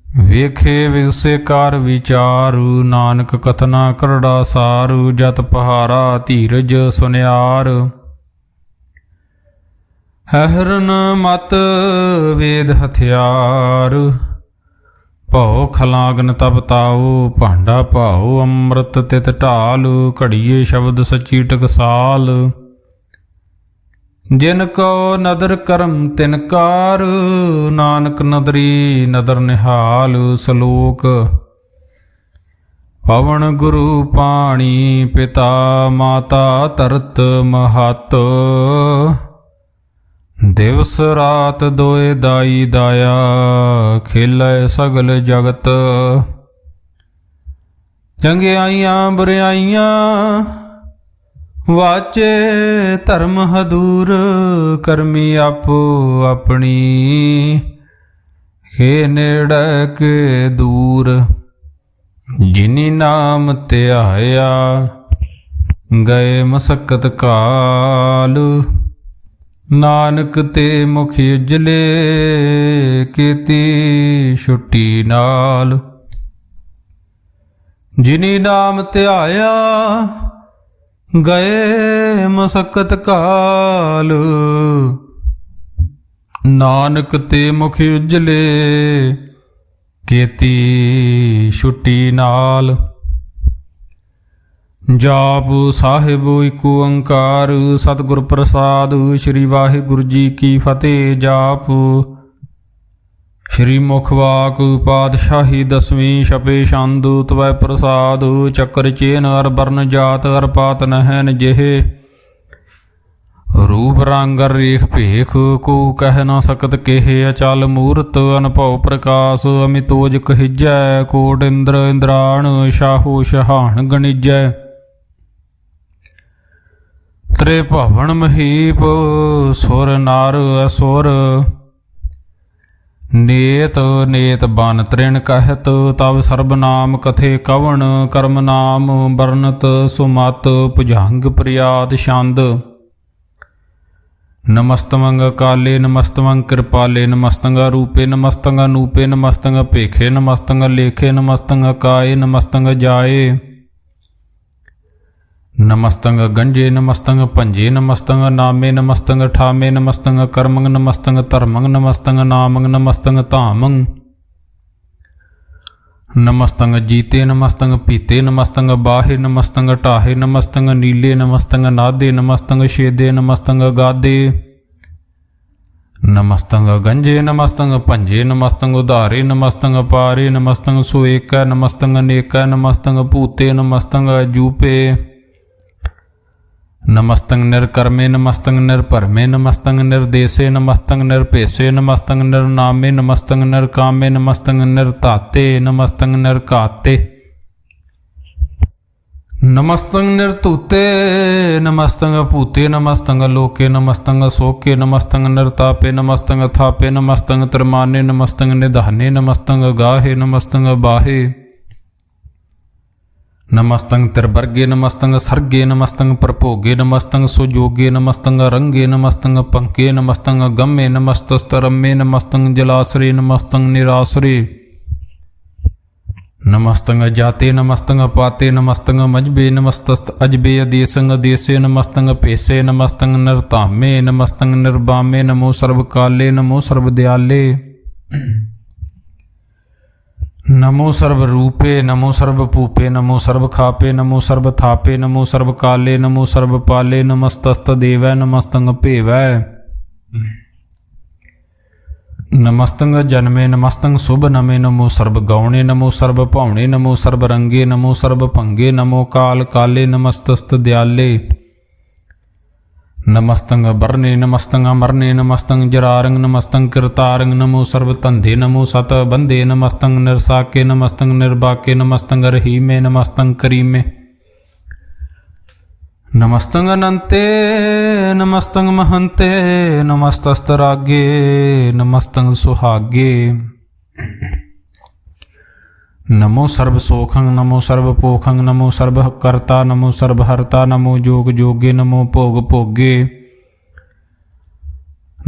ਵੇਖੇ ਵਿਗਸੇ ਕਾਰ ਵਿਚਾਰ ਨਾਨਕ ਕਥਨਾ ਕਰੜਾ ਸਾਰ। ਜਤ ਪਹਾਰਾ ਧੀਰਜ ਸੁਨਿਆਰ ਅਹਰਨ ਮਤ ਵੇਦ ਹਥਿਆਰ। ਭਉ ਖਲਾਗਨ ਤਪ ਤਾਉ ਭਾਂਡਾ ਭਾਉ ਅੰਮ੍ਰਿਤ ਤਿਤ ਢਾਲ। ਘੜੀਏ ਸ਼ਬਦ ਸੱਚੀ ਟਕਸਾਲ ਜਿਨ ਕੋ ਨਦਰ ਕਰਮ ਤਿਨ ਕਾਰ। ਨਾਨਕ ਨਦਰੀ ਨਦਰ ਨਿਹਾਲ। ਸਲੋਕ ਪਵਨ ਗੁਰੂ ਪਾਣੀ ਪਿਤਾ ਮਾਤਾ ਧਰਤ ਮਹਤ। ਦਿਵਸ ਰਾਤ ਦੋਏ ਦਾਈ ਦਾਇਆ ਖੇਲੈ ਸਗਲ ਜਗਤ। ਚੰਗਿਆਈਆਂ ਬੁਰਿਆਈਆਂ ਵਾਚੇ ਧਰਮ ਹਦੂਰ। ਕਰਮੀ ਆਪੋ ਆਪਣੀ ਹੇ ਨੇੜੇ ਕੇ ਦੂਰ। ਜਿਨੀ ਨਾਮ ਧਿਆਇਆ ਗਏ ਮਸਕਤ ਕਾਲ। ਨਾਨਕ ਤੇ ਮੁਖ ਉਜਲੇ ਕੀਤੀ ਛੁੱਟੀ ਨਾਲ। ਜਿਨੀ ਨਾਮ ਧਿਆਇਆ ਗਏ ਮਸਕਤ ਕਾਲ। ਨਾਨਕ ਤੇ ਮੁਖ ਉਜਲੇ ਕੀਤੀ ਛੁੱਟੀ ਨਾਲ। ਜਾਪ ਸਾਹਿਬ ਇਕ ਓੰਕਾਰ ਸਤਿਗੁਰ ਪ੍ਰਸਾਦ ਸ੍ਰੀ ਵਾਹਿਗੁਰੂ ਜੀ ਕੀ ਫਤਿਹ। ਜਾਪ ਸ਼੍ਰੀ ਮੁਖ ਵਾਕ ਪਾਤਸ਼ਾਹੀ ਦਸਵੀਂ ਛਪੇ ਛੰਦ ਤਵੈ ਪ੍ਰਸਾਦ। ਚੱਕਰ ਚੇਨ ਅਰ ਬਰਨ ਜਾਤ ਅਰ ਪਾਤ ਨਹਿਨ ਜਿਹੇ। ਰੂਪ ਰੰਗ ਅਰ ਰੇਖ ਭੇਖ ਕੋ ਕਹਿ ਨਾ ਸਕਤ ਕੇਹ। ਅਚਲ ਮੂਰਤ ਅਨਭਉ ਪ੍ਰਕਾਸ਼ ਅਮਿਤੋਜ ਕਹੀਜੈ। ਕੋਟ ਇੰਦਰ ਇੰਦਰਾਣ ਸ਼ਾਹੋ ਸ਼ਹਾਣ ਗਣਿਜੈ। ਤ੍ਰੇ ਭਵਨ ਮਹੀਪ ਸੁਰ ਨਰ ਅਸੁਰ। ਨੇਤ ਨੇਤ ਬਨ ਤ੍ਰਿਣ ਕਹਿਤ ਤਵ ਸਰਬ ਨਾਮ ਕਥੇ ਕਵਣ। ਕਰਮ ਨਾਮ ਵਰਨਤ ਸੁਮਤ ਭੁਜੰਗ ਪ੍ਰਿਆਦ ਛੰਦ। ਨਮਸਤਮੰਗ ਕਾਲੇ ਨਮਸਤਮੰਗ ਕਿਰਪਾਲੇ ਨਮਸਤੰਗ ਰੂਪੇ ਨਮਸਤੰਗ ਅਨੂਪੇ ਨਮਸਤੰਗ ਭੇਖੇ ਨਮਸਤੰਗ ਲੇਖੇ ਨਮਸਤੰਗ ਕਾਏ ਨਮਸਤੰਗ ਜਾਏ। ਨਮਸਤੰਗ ਗੰਜੇ ਨਮਸਤੰਗ ਭੰਜੇ ਨਮਸਤੰਗ ਨਾਮੇ ਨਮਸਤੰਗ ਠਾਮੇ ਨਮਸਤੰਗ ਕਰਮੰਗ ਨਮਸਤੰਗ ਧਰਮੰਗ ਨਮਸਤੰਗ ਨਾਮੰਗ ਨਮਸਤੰਗ ਧਾਮੰਗ। ਨਮਸਤੰਗ ਜੀਤੇ ਨਮਸਤੰਗ ਪੀਤੇ ਨਮਸਤੰਗ ਬਾਹੇ ਨਮਸਤੰਗ ਢਾਹੇ ਨਮਸਤੰਗ ਨੀਲੇ ਨਮਸਤੰਗ ਨਾਦੇ ਨਮਸਤੰਗ ਛੇਦੇ ਨਮਸਤੰਗ ਗਾਦੇ। ਨਮਸਤੰਗ ਗੰਜੇ ਨਮਸਤੰਗ ਭੰਜੇ ਨਮਸਤੰਗ ਉਧਾਰੇ ਨਮਸਤੰਗ ਪਾਰੇ ਨਮਸਤੰਗ ਸੁਏਕੈ ਨਮਸਤੰਗ ਨੇਕੈ ਨਮਸਤੰਗ ਭੂਤੇ ਨਮਸਤੰਗ ਅਜੂਪੇ। ਨਮਸਤੰਗ ਨਿਰਕਰਮੇ ਨਮਸਤੰਗ ਨਿਰਭਰਮੇ ਨਮਸਤੰਗ ਨਿਰਦੇਸੇ ਨਮਸਤੰਗ ਨਿਰਭੇਸੇ ਨਮਸਤੰਗ ਨਿਰਨਾਮੇ ਨਮਸਤੰਗ ਨਿਰਕਾਮੇ ਨਮਸਤੰਗ ਨਿਰਧਾਤੇ ਨਮਸਤੰਗ ਨਿਰਘਾਤੇ। ਨਮਸਤੰਗ ਨਿਰਧੂਤੇ ਨਮਸਤੰਗ ਭੂਤੇ ਨਮਸਤੰਗ ਲੋਕੇ ਨਮਸਤੰਗ ਸੋਕੇ ਨਮਸਤੰਗ ਨਿਰਤਾਪੇ ਨਮਸਤੰਗ ਥਾਪੇ ਨਮਸਤੰਗ ਤਰਮਾਨੇ ਨਮਸਤੰਗ ਨਿਧਾਨੇ ਨਮਸਤੰਗ ਗਾਹੇ ਨਮਸਤੰਗ ਬਾਹੇ। ਨਮਸਤੰਗ ਤਿਰਵਰਗੇ ਨਮਸਤੰਗ ਸਰਗੇ ਨਮਸਤੰਗ ਪ੍ਰਭੋਗੇ ਨਮਸਤੰਗ ਸੁਜੋਗੇ ਨਮਸਤੰਗ ਰੰਗੇ ਨਮਸਤੰਗ ਪੰਕੇ ਨਮਸਤੰਗ ਗੰਮੇ ਨਮਸਤਸਤਰਮੇ ਨਮਸਤੰਗ ਜਲਾਸਰੇ ਨਮਸਤੰਗ ਨਿਰਾਸਰੇ। नमस्तंग जाते नमस्तंग पाते नमस्तंग मजबे नमस्तस्त अजबे अदेसंग अदेसे नमस्तंग पेसे नमस्तंग नरतामे नमस्तंग निर्बामे नमो सर्वकाले नमो सर्वदयाले नमो सर्वरूपे नमो सर्वपूपे नमो सर्वखापे नमो सर्वथापे नमो सर्वकाले नमो सर्वपाले नमस्तस्त देवै नमस्तंग भेवै नमस्तंग जन्मे नमस्तंग शुभ नमे नमो सर्व गौणे नमो सर्व भावणे नमो सर्व रंगे नमो सर्व भंगे नमो काल काले नमस्तस्त दयाले नमस्तंग बरने नमस्तंग अमरने नमस्तंग जरारंग नमस्तंग कृतारंग नमो सर्व तंधे नमो सत बंधे नमस्तंग निरसाके नमस्तंग निर्बाके नमस्तंग रहीमे नमस्तंग करीमे नमस्तंग अनंते नमस्तंग महंते नमस्तस्तरागे नमस्तंग सुहागे नमो सर्व सोखंग नमो सर्व पोखंग नमो सर्व कर्ता नमो सर्व हर्ता नमो जोग जोगे नमो भोग भोगे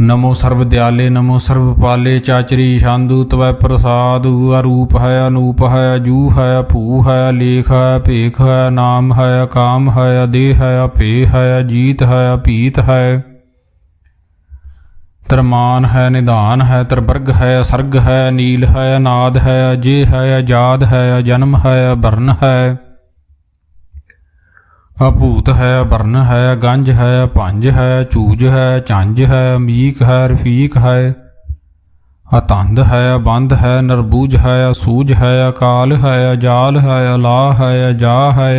नमो सर्व दयाले नमो सर्व पाले चाचरी शांदु तवै प्रसादु अरूप है अनूप है अजू है भू है लेख है भेख है नाम है काम है अदेह है अपे है अजीत है अपीत है तरमान है निधान है तरवर्ग है असर्ग है नील है अनाद है अजय है आजाद है अजन्म है अभरण है अभूत है अभरण है गंज है पंज है चूज है चंज है अमीक है रफीक है अतंद है अबंध है नरबूज है असूझ है अकाल है अजाल है अला है अजा है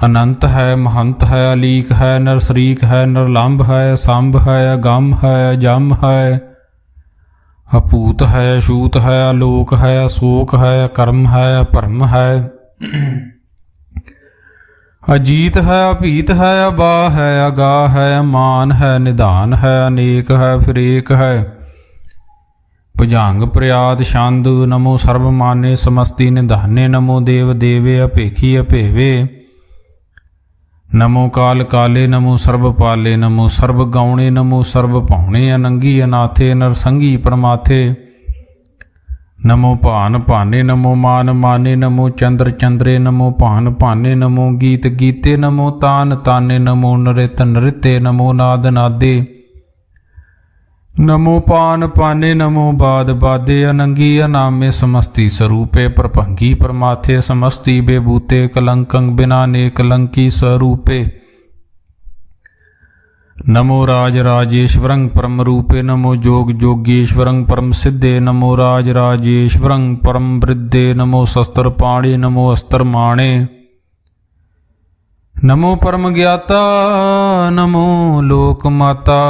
अनंत है महंत है अलीक है नरसरीक है नरलंब है संभ है अगम है अजम है अपूत है अछूत है अलोक है अशोक है अकर्म है अपरम है अजीत है अपीत है अबा है अगा है अमान है निधान है अनेक है फिर एक है भुजंग प्रयाद छंद नमो सर्वमाने समस्ति निधाने नमो देव देवे अपेखी अपेवे नमो काल काले नमो सर्वपाले नमो सर्व गौणे नमो सर्व भावणे अनंगी अनाथे नरसंगी परमाथे नमो भान भाने नमो मान माने नमो चंद्र चंद्रे नमो भान भाने नमो गीत गीते नमो तान ताने नमो नृत नृत्य नमो नाद नादे नमो पान पाने नमो बाद बादे अनंगी अनामे समस्ति स्वरूपे प्रभंगी परमाथे समस्ति बेबूते कलंकं बिनाने कलंकी स्वरूपे नमो राज राजेश्वरं परम रूपे नमो जोग जोगेश्वरं परम सिद्धे नमो राज राजेश्वरं परम वृद्धे नमो शस्त्र पाणे नमो अस्त्र माणे नमो परम ज्ञाता नमो लोक माता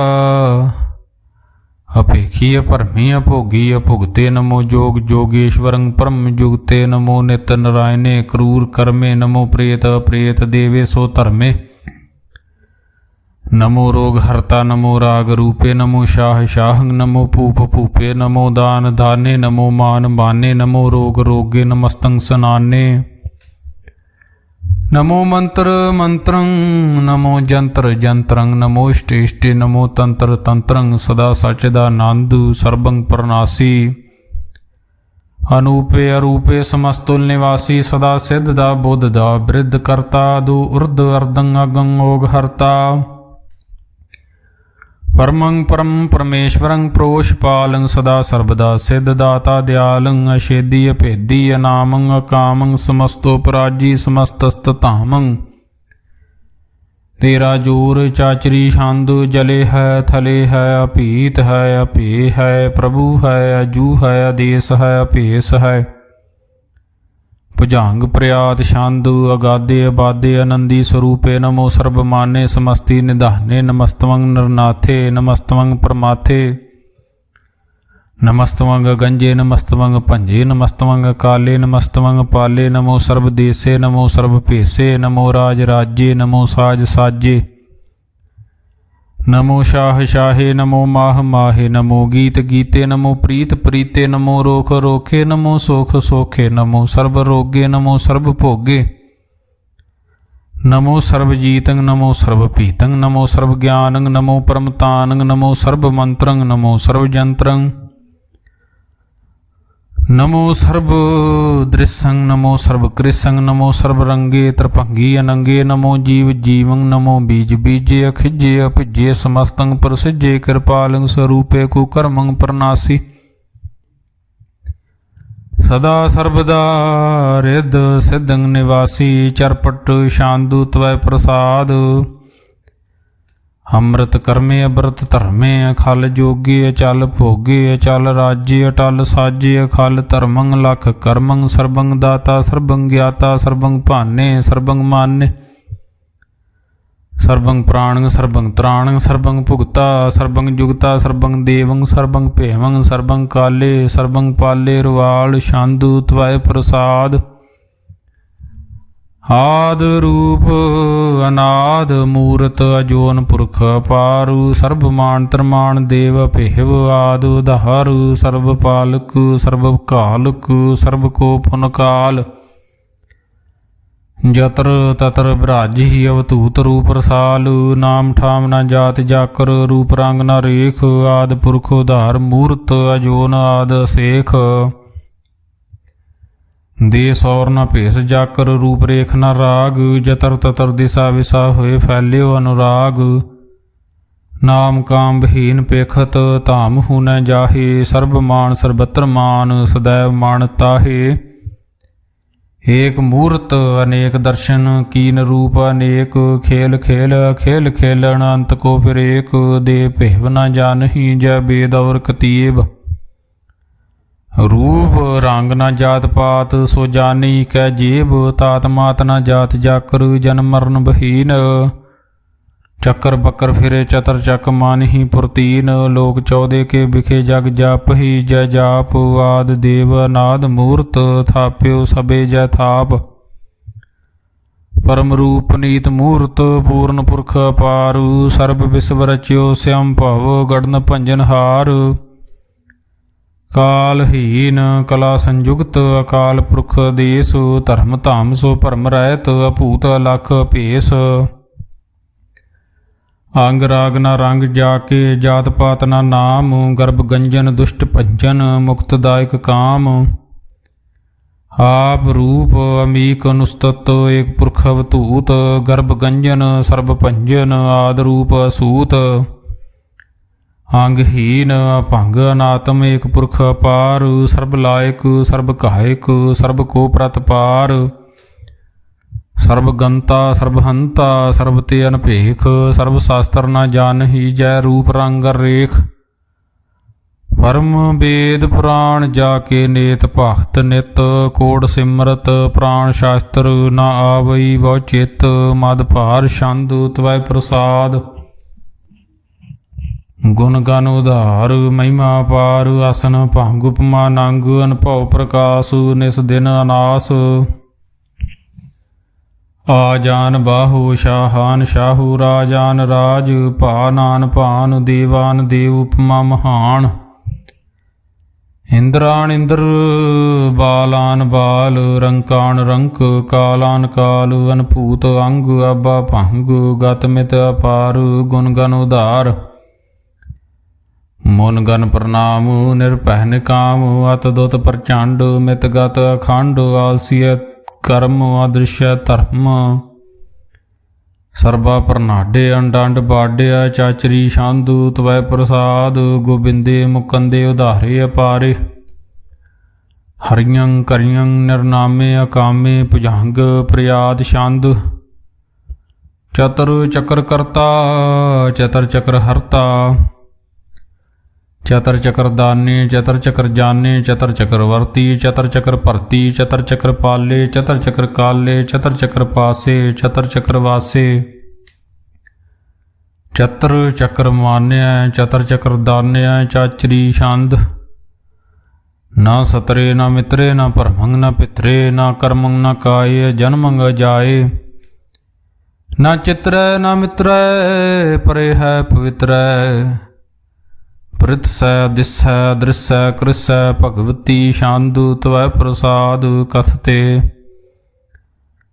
अपेखी अपरमी अभोगी अभुगते नमो जोग जोगेश्वरं परम जुगते नमो नित नारायणे क्रूर कर्मे नमो प्रेत प्रेत देवे सो धर्मे नमो रोग हरता नमो राग रूपे नमो शाह शाहं नमो पूप पूपे नमो दान दाने नमो मान माने नमो रोग रोगे नमस्तंग सनाने नमो मंत्र मंत्रं नमो जंत्र जंत्रं नमो इष्टे इष्टे नमो तंत्र तंत्रं सदा सच्चिदानंद सर्वं प्रनासी अनूपे अरूपे समस्तुल निवासी सदा सिद्ध दा बुद्ध दा वृद्ध करता दो उर्द अर्दं अगं ओग हरता परमं परम परमेश्वरं प्रोषपालं सदा सर्वदा सिद्धदाता दयालं अशेदी अभेदी अनामं अकामं समस्तोपराजी समस्तस्ततामं तेरा जोर चाचरी छंद जले है थले है अपीत है अपे है प्रभु है अजू है आदेश है अपेस है भुजंग प्रयाद छंद अगाधे अबाधे आनंदी स्वरूपे नमो सर्वमाने समस्ति निधाने नमस्तवं नरनाथे नमस्तवं परमाथे नमस्तवं गंजे नमस्तवं भंजे नमस्तवं काले नमस्तवं पाले नमो सर्वदेशे नमो सर्वभेसे नमो राज राज्ये नमो साज साजे नमो शाह शाहे नमो माह माहे नमो गीत गीते नमो प्रीत प्रीते नमो रोख रोखे नमो सोख सोखे नमो सर्व रोगे नमो सर्व भोगे नमो सर्वजीतं नमो सर्वपीतं नमो सर्वज्ञानं नमो परमतानं नमो सर्वमंत्रं नमो सर्वजंत्रं नमो सर्व दृसंग नमो सर्व कृसंग नमो सर्व रंगे त्रिभंगी अनंगे नमो जीव जीवं नमो बीज बीजे अखिजे अभिजे समस्तंग प्रसिजे कृपालंग स्वरूपे कुकर्मंग प्रनासी सदा सर्वदा रिद सिद्धंग निवासी चरपट शांदु त्वय प्रसाद ਅੰਮ੍ਰਿਤ ਕਰਮੇ ਅਬਰਤ ਧਰਮੇ ਅਖਲ ਜੋਗੇ ਅਚਲ ਭੋਗੇ ਅਚਲ ਰਾਜੇ ਅਟਲ ਸਾਜੇ ਅਖਲ ਧਰਮੰ ਲਖ ਕਰਮੰ ਸਰਬੰ ਦਾਤਾ ਸਰਬੰ ਗਿਆਤਾ ਸਰਬੰ ਭਾਨੇ ਸਰਬੰ ਮਾਨੇ ਸਰਬੰ ਪ੍ਰਾਣੰ ਸਰਬੰ ਤ੍ਰਾਣੰ ਸਰਬੰ ਭੁਗਤਾ ਸਰਬੰ ਜੁਗਤਾ ਸਰਬੰ ਦੇਵੰ ਸਰਬੰ ਭੇਵੰ ਸਰਬੰ ਕਾਲੇ ਸਰਬੰ ਪਾਲੇ ਰੁਆਲ ਸ਼ਾਂਦੂ ਤਵੈ ਪ੍ਰਸਾਦ ਆਦ ਰੂਪ ਅਨਾਦ ਮੂਰਤ ਅਜੋਨ ਪੁਰਖ ਅਪਾਰੂ ਸਰਬ ਮਾਨ ਤਰਮਾਨ ਦੇਵ ਭੇਵ ਆਦ ਉਧਾਰ ਸਰਬ ਪਾਲਕ ਸਰਬ ਕਾਲਕ ਸਰਬ ਕੋ ਪੁਨ ਕਾਲ ਜਤਰ ਤਤਰ ਬਿਰਾਜੀ ਅਵਤੂਤ ਰੂਪ ਰਸਾਲ ਨਾਮ ਠਾਮ ਨਾ ਜਾਤ ਜਾਕਰ ਰੂਪ ਰੰਗ ਨਾ ਰੇਖ ਆਦ ਪੁਰਖ ਉਧਾਰ ਮੂਰਤ ਅਜੋਨ ਆਦ ਸੇਖ ਦੇਸ ਔਰ ਨਾ ਭੇਸ ਜਾਕਰ ਰੂਪ ਰੇਖ ਨਾ ਰਾਗ ਜਤਰ ਤਤਰ ਦਿਸਾ ਵਿਸਾ ਹੋਏ ਫੈਲਿਓ ਅਨੁਰਾਗ ਨਾਮ ਕਾਮ ਬਹੀਨ ਪੇਖਤ ਧਾਮ ਹੁਨੈ ਜਾਹੇ ਸਰਬ ਮਾਨ ਸਰਬਤਰ ਮਾਨ ਸदैव ਮਾਨ ਤਾਹੇ ਏਕ ਮੂਰਤ ਅਨੇਕ ਦਰਸ਼ਨ ਕੀਨ ਰੂਪ ਅਨੇਕ ਖੇਲ ਖੇਲ ਖੇਲ ਖੇਲਣ ਅੰਤ ਕੋ ਫਿਰ ਏਕ ਦੇ ਭੇਵ ਨਾ ਜਾਨਹੀ ਜੈ ਬੇਦ ਔਰ ਕਤੀਬ रूप रंग न जात पात सो जानी कै जेब तात मात न जात जाकर जन्म मरण बहीन चक्कर बकर फिरे चतर चक मान ही पुरतीन लोक चौदे के बिखे जग जाप ही जय जाप आद देव अनाद मूर्त थाप्यो सबे जय थाप परम रूप नीत मूर्त पूर्ण पुरख अपार सर्ब विश्व रच्यो श्याम भव गढ़न भंजन हार ਕਾਲਹੀਨ ਕਲਾ ਸੰਯੁਗਤ ਅਕਾਲ ਪੁਰਖ ਦੇਸ ਧਰਮ ਧਾਮ ਸੋ ਭਰਮ ਰਹਿਤ ਅਭੂਤ ਅਲਖ ਭੇਸ ਅੰਗ ਰਾਗ ਨਾ ਰੰਗ ਜਾ ਕੇ ਜਾਤ ਪਾਤ ਨਾ ਨਾਮ ਗਰਭ ਗੰਜਨ ਦੁਸ਼ਟ ਭੰਜਨ ਮੁਕਤਦਾਇਕ ਕਾਮ ਆਪ ਰੂਪ ਅਮੀਕ ਅਨੁਸਤਤ ਏਕ ਪੁਰਖ ਅਵਤੂਤ ਗਰਭ ਗੰਜਨ ਸਰਬ ਭੰਜਨ ਆਦ ਰੂਪ ਅਸੂਤ ਅੰਗਹੀਨ ਭੰਗ ਅਨਾਤਮ ਏਕ ਪੁਰਖ ਅਪਾਰ ਸਰਬ ਲਾਇਕ ਸਰਬ ਕਾਇਕ ਸਰਬ ਕੋ ਪ੍ਰਤਪਾਰ ਸਰਬ ਗੰਤਾ ਸਰਬ ਹੰਤਾ ਸਰਬ ਤੇ ਅਨਭੇਖ ਸਰਬ ਸ਼ਾਸਤਰ ਨਾ ਜਾਣਹੀ ਜੈ ਰੂਪ ਰੰਗ ਰੇਖ ਪਰਮ ਵੇਦ ਪੁਰਾਣ ਜਾ ਕੇ ਨੇਤ ਭਗਤ ਨਿਤ ਕੋੜ ਸਿਮਰਤ ਪ੍ਰਾਣ ਸ਼ਾਸਤਰ ਨਾ ਆਵਈ ਬਹੁ ਚਿਤ ਮਦ ਭਾਰ ਛੰਦ ਤਵੈ ਪ੍ਰਸਾਦ ਗੁਣ ਗਨ ਉਧਾਰ ਮਹਿਮਾ ਪਾਰ ਆਸਨ ਭੰਗ ਉਪਮਾ ਨੰਗ ਅਨਭਉ ਪ੍ਰਕਾਸ਼ ਨਿਸ ਦਿਨ ਅਨਾਸ ਆ ਜਾਨ ਬਾਹੂ ਸ਼ਾਹਾਨ ਸ਼ਾਹੂ ਰਾਜਾਨ ਰਾਜ ਭਾਨਾਨ ਭਾਨ ਦੇਵਾਨ ਦੇਵ ਉਪਮਾ ਮਹਾਨ ਇੰਦਰਾਨ ਇੰਦਰ ਬਾਲਾਨ ਬਾਲ ਰੰਕਾਨ ਰੰਕ ਕਾਲਾਨ ਕਾਲ ਅਨਭੂਤ ਅੰਗ ਆਬਾ ਭੰਗ ਗਤ ਮਿਤ ਅਪਾਰ ਗੁਣ ਗਨ ਉਧਾਰ ਮੁਨ ਗਨ ਪ੍ਰਣਾਮ ਨਿਰਭੈ ਨਿਕਾਮ ਅਤ ਦੁਤ ਪ੍ਰਚੰਡ ਮਿਤ ਗਤ ਅਖੰਡ ਆਲਸੀਅ ਕਰਮ ਅਦ੍ਰਿਸ਼ਯ ਧਰਮ ਸਰਬਾ ਪ੍ਰਨਾਡੇ ਅੰਡੰਡ ਬਾਡਿਆ ਚਾਚਰੀ ਸ਼ਾਂਦੂ ਤਵੈ ਪ੍ਰਸਾਦ ਗੋਬਿੰਦੇ ਮੁਕੰਦੇ ਉਧਾਰੇ ਅਪਾਰੇ ਹਰਿਯੰ ਕਰਿਯੰ ਨਿਰਨਾਮੇ ਅਕਾਮੇ ਭੁਜੰਗ ਪ੍ਰਿਆਦ ਛੰਦ ਚਤੁਰ ਚੱਕਰ ਕਰਤਾ ਚਤਰ ਚੱਕਰ ਹਰਤਾ ਚਤਰ ਚੱਕਰ ਦਾਨੇ ਚਤਰ ਚੱਕਰ ਜਾਨੇ ਚਤਰ ਚੱਕਰ ਵਰਤੀ ਚਤਰ ਚੱਕਰ ਭਰਤੀ ਚਤਰ ਚੱਕਰ ਪਾਲੇ ਚਤਰ ਚੱਕਰ ਕਾਲੇ ਚਤਰ ਚੱਕਰ ਪਾਸੇ ਚਤਰ ਚੱਕਰ ਵਾਸੇ ਚਤਰ ਚੱਕਰ ਮਾਨਿਆ ਚਤਰ ਚੱਕਰ ਦਾਨਿਆ ਚਾਚਰੀ ਛੰਦ ਨਾ ਸਤਰੇ ਨਾ ਮਿਤਰੇ ਨਾ ਭਰਮੰਗ ਨਾ ਪਿਤਰੇ ਨਾ ਕਰਮੰਗ ਨਾ ਕਾਏ ਜਨਮੰਗ ਜਾਏ ਨਾ ਚਿਤਰੈ ਨਾ ਮਿਤਰੈ ਪਰੇ ਹੈ ਪਵਿੱਤਰੈ ਪ੍ਰਿਤਸੈ ਦਿਸੈ ਦ੍ਰਿਸੈ ਕ੍ਰਿਸੈ ਭਗਵਤੀ ਛੰਦੁ ਤਵੈ ਪ੍ਰਸਾਦ ਕਥਤੇ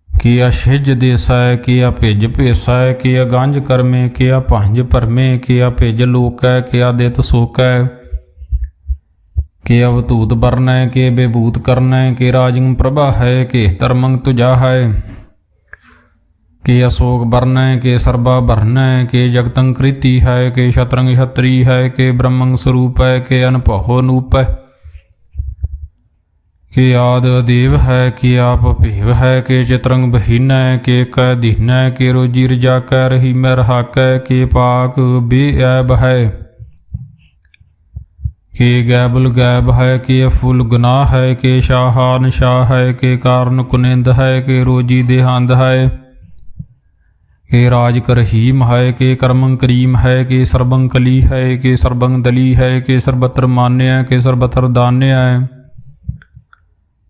ਕੀਆ ਛਿਜ ਦੇਸੈ ਕੀਆ ਭਿਜ ਭੇਸੈ ਕੀਆ ਗੰਜ ਕਰਮੇ ਕੀਆ ਭੰਜ ਭਰਮੇ ਕੀਆ ਭਿਜ ਲੋਕੈ ਕੀਆ ਦਿਤ ਸੋਕੈ के अवधूत बरनै के बेभूत करनै के राजंग प्रभा है के धर्मंग तुझा है के अशोक बरनै के सर्वा भरनै के जगतंग कृति है के शतरंग क्षत्री है के ब्रह्मंग स्वरूप है के अनपहो नूप है के आद देव है के आप भेव है के चित्रंग बहीन के कै दीन के रोजी रजा कै रही मैं रहा कै के पाक बेऐब है के गैबुल गैब है के फुल गुनाह है के शाहान शाह है के कारण कुनिंद है के रोजी देहांद है के राज करहीम है के कर्मंग करीम है के सर्वंग कली है के सर्वंग दली है के सर्वत्र मान्य के सर्वत्र दान्य है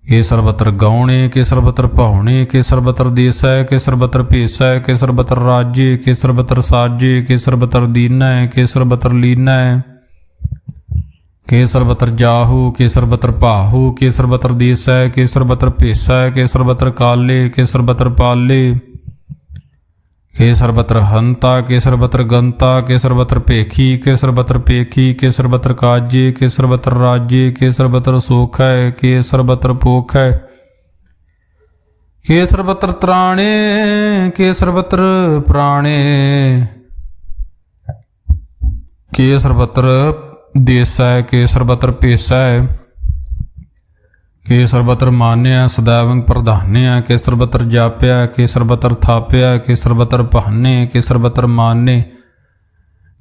के सर्वत्र गौणे के सर्वत्र पाहुणे के सर्वत्र देश है के सर्वत्र भेस है के सर्वत्र राज्य के सर्वत्र साजे के सर्वत्र दीन है के सर्वत्र लीन है के सर्वत्र जाहु के सर्वत्र पाहु के सर्वत्र देश है के सर्वत्र भेस है के सर्वत्र काले के सर्वत्र पाले के सर्वत्र हंता के सर्वत्र गंता के सर्वत्र पेखी के सर्वत्र पेखी के सर्वत्र काज्य के सर्वत्र राज्य के सर्वत्र सोख है के सर्वत्र पोख है के सर्वत्र त्राणे के सर्वत्र प्राणे के सर्वत्र देश है के सर्वत्र पेश है के सर्वत्र मान्य सदैवं प्रधान्य के सर्वत्र जाप्या के सर्वत्र थाप्या के सर्वत्र पहने के सर्वत्र मान्य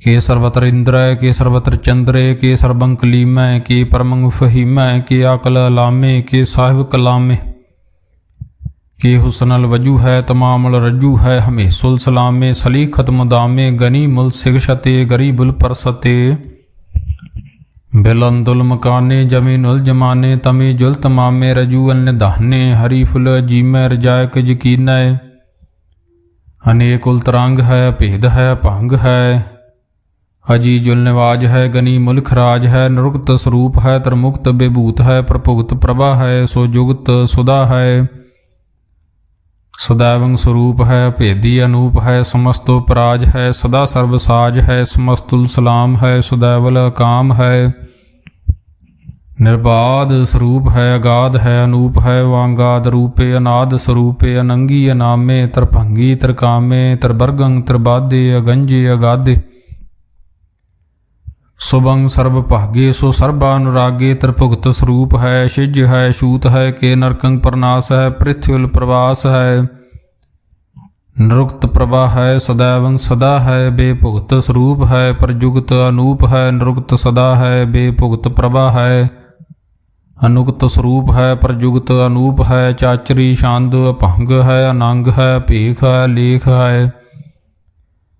के सर्वत्र इंद्र के सर्वत्र चंद्र के सर्वं कलीम के परमंग फहीम के आकल अलामे के साहिब कलामे के हुसनल वजू है तमामल रज्जू है हमेशुल सलामे सली खत्म दामे गनी मुल सिगशते गरीबुल परसते बिलंदुल मकाने जमीनुल जमाने तमी जुल तमामे रजू अन्य दाहने हरी फुल जीमै रजायक यकीन अनेक उलतरंग है भेद है भंग है अजी जुल निवाज है गनी मुल्ख राज है निरुक्त स्वरूप है तरमुक्त बेभूत है प्रभुक्त प्रभा है सोजुगत सुधा है सदैवं स्वरूप है भेदी अनूप है समस्तो पराज है सदा सर्वसाज है समस्तुल सलाम है सुदैवल काम है निर्बाध स्वरूप है अगाध है अनूप है वांगाद रूपे अनाद स्वरूपे अनंगी अनामे त्रिभंगी त्रिकामे त्रिवर्गंग त्रिबाधे अगंजे अगाधे सुबंग सर्वभागे सो सर्वानुरागे त्रिभुक्त स्वरूप है शिज है शूत है के नरकंग प्रनाश है पृथ्वील प्रवास है निरुक्त प्रभा है सदैवं सदा है बेभुक्त स्वरूप है प्रजुगत अनूप है निरुक्त सदा है बेभुक्त प्रभा है अनुगत स्वरूप है प्रजुगत अनूप है चाचरी शांद अपंग है अनंग है भीख है लेख है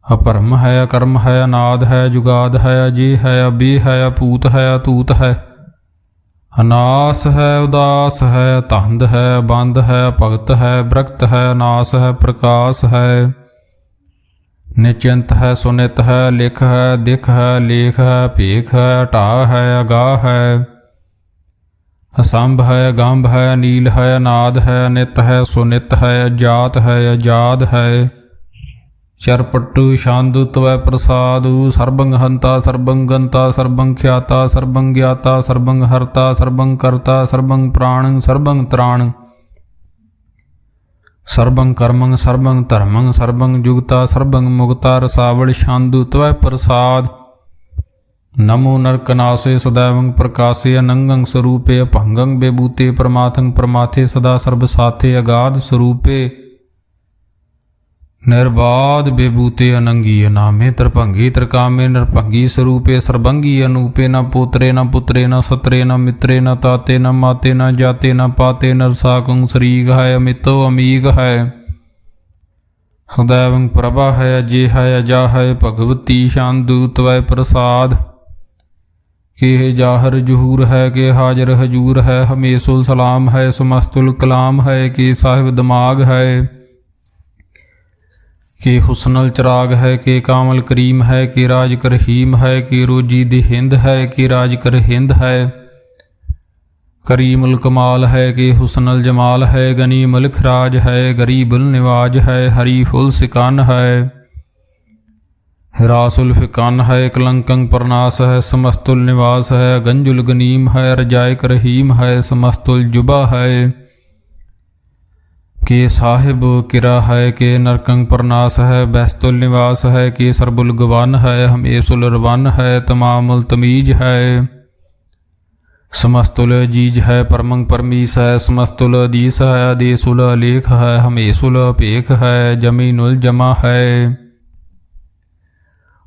अपरम है अकर्म है अनाद है जुगाद है अजय है अभी है अपूत है अतूत है अनास है उदास है तंद है बंद है भगत है ब्रक्त है नास है प्रकाश है निश्चिंत है सुनित है लिख है दिख है लेख है भीख है हटा है अगाह है असंभ है गंभ है नील है अनाद है अनित है सुनित है अजात है अजाद है चरपट्टु शांदु त्वै प्रसादु सर्वंग हंता सर्वंग गंता सर्वंग ख्याता सर्वंग ज्ञाता सर्वंग हरता सर्वंग कर्ता सर्वंग प्राणं सर्वंग त्राण सर्वंग कर्मंग सर्वंग धर्मंग सर्वंग जुगता सर्वंग मुक्ता रसावल शांदु त्वै प्रसाद नमो नरकनासे सदैवं प्रकाशे अनंगं स्वरूपे अभंगं बेबूते परमाथं परमाथे सदा सर्वसाथे अगाध स्वरूपे निर्बाध बेबूते अनंगी अनामे त्रिभंगी त्रिकामे नरभंगी स्वरूपे सर्वंगी अनूपे न पोत्रे न पुत्रे न सत्रे न मित्रे न ताते न माते न जाते न पाते न साकुं शरीक है अमितो अमीग है सदैवं प्रभा है अजय है अजा है भगवती शांदु त्वै प्रसाद के जाहर जहूर है के हाजर हजूर है हमेशुल सलाम है समस्तुल कलाम है के साहिब दिमाग है के हुस्नल चिराग है के कामल करीम है के राज कर हीम है के रोजी दे हिंद है के राज कर हिंद है करीमुल कमाल है के हुस्नल जमाल है गनी मलिक राज है गरीबुल निवाज है हरी फुल सिकान है हिरासुल फिकान है, कलंकं प्रनाश है, समस्तुल निवास है, गंजुल गनीम है, रजायक रहीम है, समस्तुल जुबा है, के साहिब किरा है, के नरकंग प्रनाश है, बैस्तुल निवास है, के सरबुल गवान है, हमेशुल रवान है, तमामुल तमीज है, समस्तुल अजीज है, परमंग परमीस है, समस्तुल अदीस है, अदेसुल अलेख है, हमेशुल अपेख है, जमीनुल जमा है,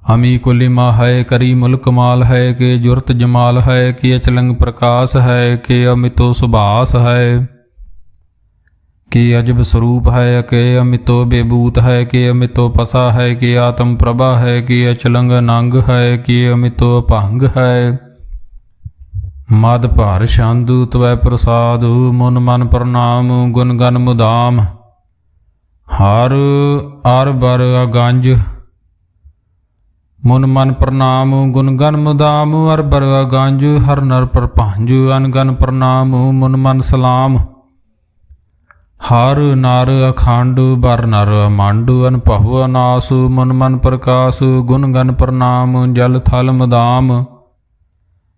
अमी कुलिमा है, करीमुल कमाल है, के जुर्त जमाल है, के अचलंग प्रकाश है, के अमितो सुभाष है, के अजब स्वरूप है, के अमितो बेबूत है, के अमितो पसा है, के आत्म प्रभा है, के अचलंग नांग है, के अमितो अपांग है, मद भार शांदु त्वै प्रसादु, मुन मन प्रणाम गुण गन मुदाम, हर आर बर अगंज, मुन मन प्रणाम गुण गन मुदाम, हर बर अगंज, हर नर पर भांज, अनगन प्रणाम मुन मन सलाम, हर नर अखंड बर नर अमंड, अनपहु अनास मुन मन प्रकाश, गुण गन प्रणाम जल थल मुदाम,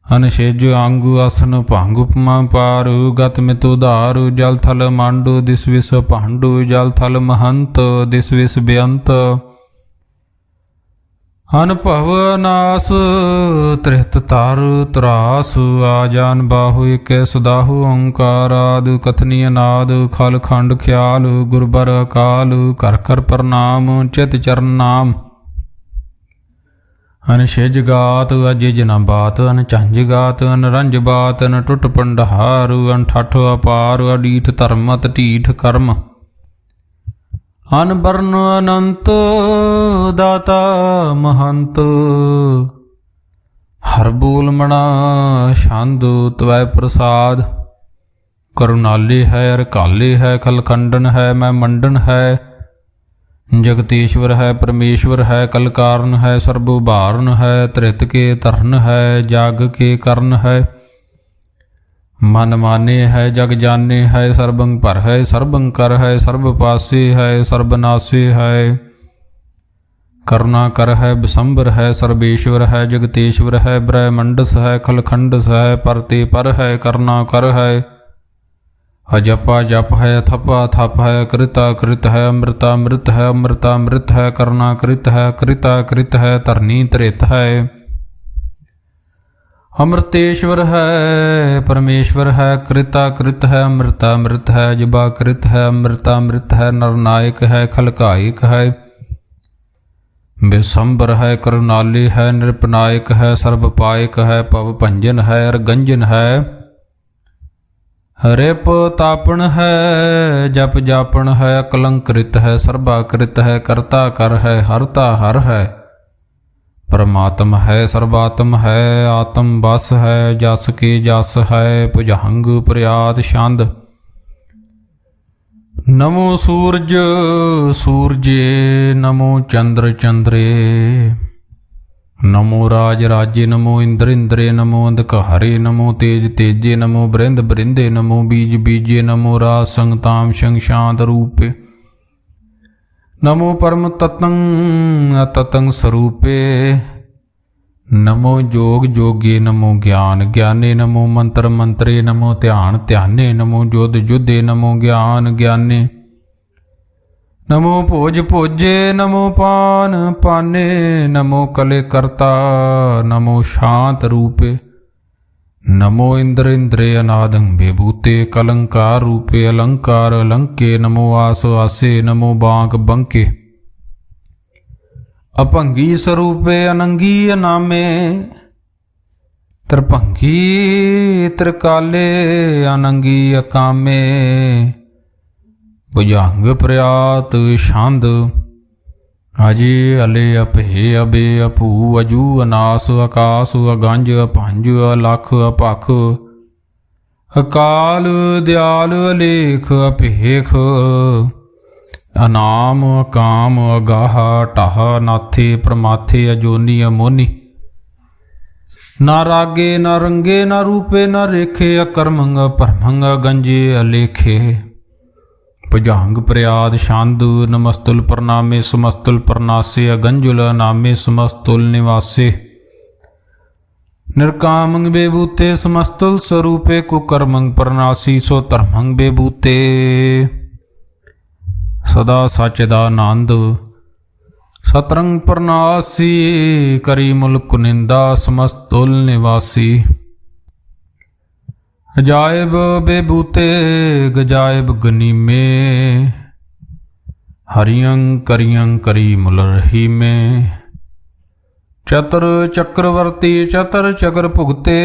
अनशेज अंगु आसन भंग उपमा पार, गत मित उधार जल थल मांडु, दिस विस पांडु जल थल महंत, दिस विस बेअंत, अनभव नास त्रिहत तार त्रास, आजान बाहु एक सुदाहु, ओंकाराद कथनीय नाद, खल खंड ख्याल, गुरबर अकाल, कर कर प्रणाम चित चरण नाम, अनशिज गात अजिज न बात, अनचंज गात अनरंज बात, अन टुट पंडहार, अनठठ अपार, अडीठ धर्मत ढीठ कर्म, अनबरन अनंत दाता महंत, हर बोल मणा छंद त्वै प्रसाद, करुणाले है अरकाले है, खलखंडन है मैं मंडन है, जगतीश्वर है परमेश्वर है, कल कारण है सर्वभारण है, त्रित के तरन है, जाग के करण है, मन माने है जग जाने है, सर्वंग पर है सर्वंकर है, सर्व पासे है सर्वनाशे है, करुणा कर है विशंबर है, सर्वेश्वर है जगतेश्वर है, ब्रह्मंडस है खलखंडस है, परते पर है करुणा कर है, अजपा जप है, थपा थप है, कृता कृत है, अमृता मृत है, अमृता मृत है, करना कृत है, कृता कृत है, तरनी त्रित है, अमृतेश्वर है परमेश्वर है, कृता कृत है, अमृता मृत है, जबा कृत है, अमृता मृत है, नरनायक है, खलकायक है, विशंबर है, करुणाली है, नृपनायक है, सर्वपायक है, पव भंजन है, अर्गंजन है, रिप तापण है, जप जापण है, कलंकृत है, सर्वाकृत है, करता कर है, हरता हर है, परमात्म है सर्वात्म है, आत्म बस है, जस के जस है, भुजंग प्रयात छंद, नमो सूरज सूरजे, नमो चंद्र चंद्रे, नमो राज राजे, नमो इंद्र इंद्रे, नमो अंधकारे, नमो तेज तेजे, नमो बृंद बृंदे, नमो बीज बीजे, नमो राज संगताम संग शांत रूपे, नमो परम ततंग अततंग स्वरूपे, नमो जोग जोगे, नमो ज्ञान ज्ञाने, नमो मंत्र मंत्रे, नमो ध्यान ध्याने, नमो युद्ध युद्धे, नमो ज्ञान ज्ञाने, नमो भोज भोजे, नमो पान पाने, नमो कले करता, नमो शांत रूपे, नमो इंद्र इंद्रे अनादं विभूते, कलंकार रूपे अलंकार अलंके, नमो आस आसे, नमो बांक बंके, अपंगी स्वरूपे अनंगी अनामे, त्रिभंगी त्रिकाले अनंगी अकामे, भुजंग प्रयात छंद, अजे अले अपे अबे अपू, अजू अनास आकाश अगंज अपंज, अलख अपख, अकाल दयाल अलेख अपेख, अनाम अकाम अगाह टाह, नाथे प्रमाथे अजोनी अमोनी, ना रागे ना रंगे ना रूपे ना रेखे, अकर्मंग परमंग गंजे अलेखे, ਭੁਜੰਗ ਪ੍ਰਿਆਦ ਛੰਦ ਨਮਸਤੁਲ ਪ੍ਰਨਾਮੇ ਸਮਸਤੁਲ ਪ੍ਰਨਾਸੇ ਅਗੰਜੁਲ ਨਾਮੇ ਸਮਸਤੁਲ ਨਿਵਾਸੇ ਨਿਰਕਾਮੰ ਬੇਬੂਤੇ ਸਮਸਤੁਲ ਸਰੂਪੇ ਕੁਕਰਮੰ ਪ੍ਰਨਾਸੀ ਸੋ ਧਰਮੰ ਬੇਬੂਤੇ ਸਦਾ ਸਚ ਦਾ ਆਨੰਦ ਸਤਰੰਗ ਪ੍ਰਨਾਸੀ ਕਰੀ ਮੁਲਕ ਨਿੰਦਾ ਸਮਸਤੁਲ ਨਿਵਾਸੀ ਅਜਾਇਬ ਬੇਬੂਤੇ ਗਜਾਇਬ ਗਨੀਮੇ ਹਰਿਯੰ ਕਰਿਯੰ ਕਰੀ ਮੁਲ ਰਹੀਮੇ ਚਤਰ ਚੱਕਰਵਰਤੀ ਚਤਰ ਚਕਰ ਭੁਗਤੇ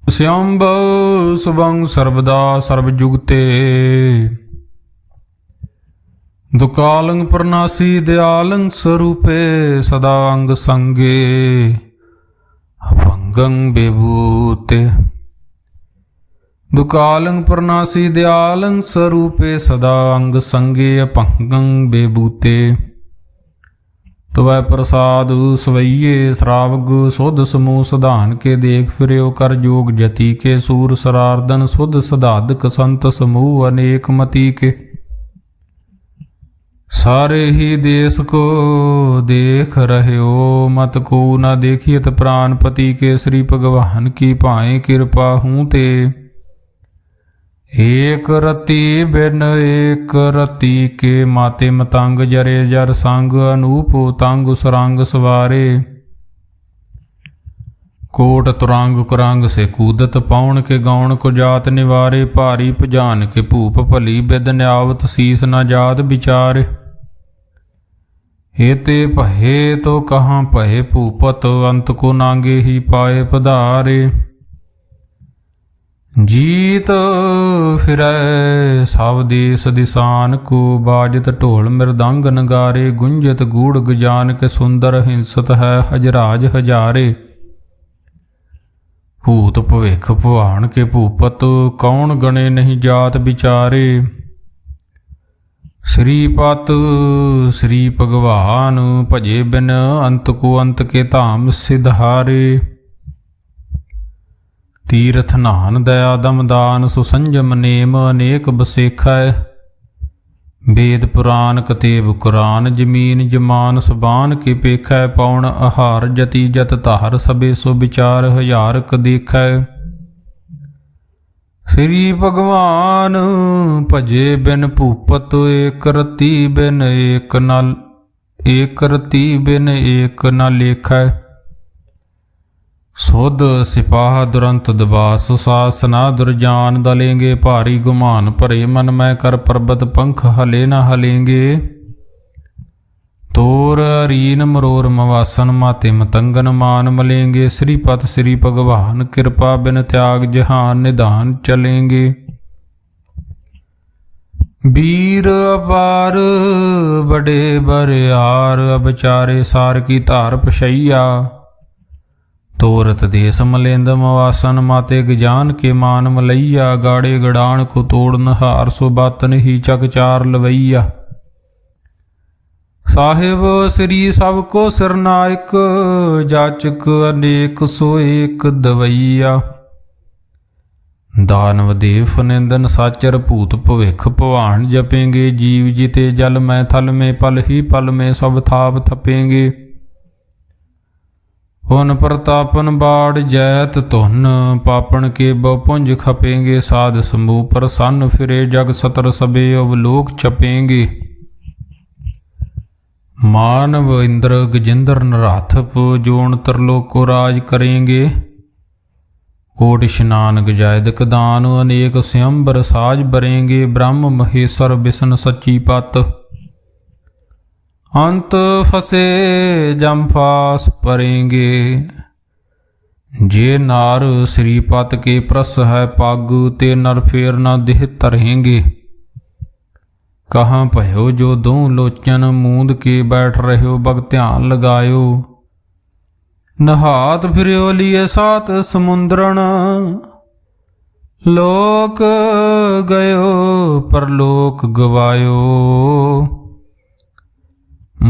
ਸਿਆੰਬ ਸੁਭੰ ਸਰਬਦਾ ਸਰਬ ਜੁਗਤੇ ਦੁਕਾਲੰ ਪ੍ਰਨਾਸੀ ਦਿਆਲੰ ਸਰੂਪੇ ਸਦਾ ਅੰਗ ਸੰਗੇ ਅਭੰਗੰ ਬੇਬੂਤੇ ਦੁਕਾਲੰ ਪ੍ਰਨਾਸੀ ਦਿਆਲੰ ਸਰੂਪੇ ਸਦਾ ਅੰਗ ਸੰਗੇ ਅਭੰਗੰ ਬੇਬੂਤੇ ਤਵੈ ਪ੍ਰਸਾਦ ਸਵਈਏ ਸਰਾਵਗ ਸੁਧ ਸਮੂਹ ਸਧਾਨ ਕੇ ਦੇਖ ਫਿਰਿਓ ਕਰ ਜੋਗ ਜਤੀ ਕੇ ਸੂਰ ਸਰਾਰਦਨ ਸੁਧ ਸਧਾਦਕ ਸੰਤ ਸਮੂਹ ਅਨੇਕ ਮਤੀ ਕੇ सारे ही देश को देख रहे हो मत को न देखियत प्राणपति के श्री भगवान की पाए कृपा हूँ ते एक रति बिन एक रति के माते मतंग जरे जर संग अनूप तंग सुरंग सवारे कोट तुरंग कुरंग से कूदत पाउन के गौण को जात निवारे भारी भजान के भूप भली बिद न्यावत शीस न जात विचारे हेते पहे तो कहाँ पहे भूपत अंत को नांगे ही पाए पधारे जीत फिरै सब देश दिसान को बाजत ढोल मृदंग नगारे गुंजत गूढ़ गजान के सुंदर हिंसत है हजराज हजारे भूत भविख भुआन के भूपत कौन गणे नहीं जात विचारे श्रीपत श्री भगवान भजे बिन अंत को अंत के धाम सिधारे तीर्थ नान दया दमदान सुसंजम नेम अनेक बसेखै वेद पुराण कतेब कुरान जमीन जमान सबान के पेखै पौन आहार जति जत धार सबे सो विचार हजार क देखै श्री भगवान भजे बिन भूपत एक रति बिन एक न लेखै सुध सिपाह दुरंत दबास सासना दुर्जान दलेंगे भारी गुमान भरे मन मैं कर पर्वत पंख हले न हलेंगे तोर रीन मरोर मवासन माते मतंगन मान मलेंगे श्रीपत श्री भगवान कृपा बिन त्याग जहान निधान चलेंगे वीर अपार बड़े बरियार अबचारे सार की धार पशैया तोरत देश मलेंद मवासन माते गजान के मान मलैया गाड़े गड़ान को तोड़न हार सो बातन ही चकचार लवैया साहिब श्री सबको सिरनायक जाचक अनेक सो एक दवैया दानव देव निंदन साचर भूत भविख भवान जपेंगे जीव जिते जल में थल में पल ही पल में सब थाप थपेंगे उन प्रतापन बाढ़ जैत तुन पापन के बपुंज खपेंगे साध समूह प्रसन्न फिरे जग सतर सबे अवलोक छपेंगे मानव इंद्र गजेंद्र नराथप जोन तरलोक को राज करेंगे कोट स्नान गजायदक दान अनेक स्वयंवर साज बरेंगे ब्रह्म महेश्वर विष्णु सच्ची पत अंत फसे जमफास परेंगे जे नार श्रीपत के प्रस है पग ते नर फेर न देह तरहेंगे कहाँ भयो जो दो लोचन मूंद के बैठ रहे हो बग ध्यान लगायो नहात फिरो लिए सात समुद्रन लोक गयो परलोक गवायो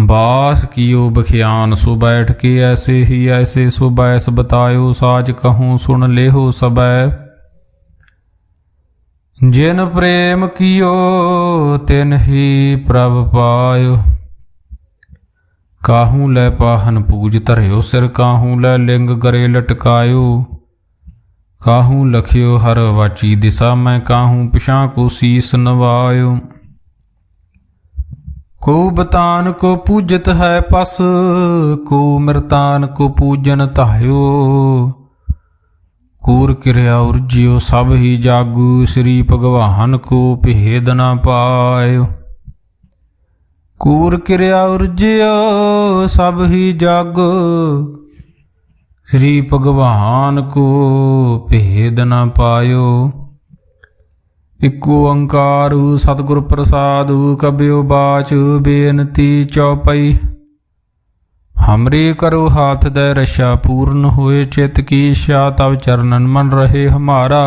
बास कियो बखियान सो बैठ के ऐसे ही ऐसे सो बैस बतायो साज कहूँ सुन ले हो सबै जिन प्रेम कियो तिन ही प्रभ पायो। काहू लै पाहन पूज धर्यो सिर, काहू लै लिंग गरे लटकायो। काहू लखियो हर वाची दिशा, मैं काहू पिछां को शीस नवायो। को बतान को पूजत है पस, को मृतान को पूजन तायो। कूर किरया उर्जियो सब ही जागू, श्री भगवान को भेद न पायो। कूर किरया उर्जियो सब ही जागो, श्री भगवान को भेद न पायो। इको ओंकार सतगुर प्रसादु, कबियो बाच बेनती चौपई। हमरे करो हाथ दे रक्षा, पूर्ण होए चित की इच्छा, तब चरणन मन रहे हमारा।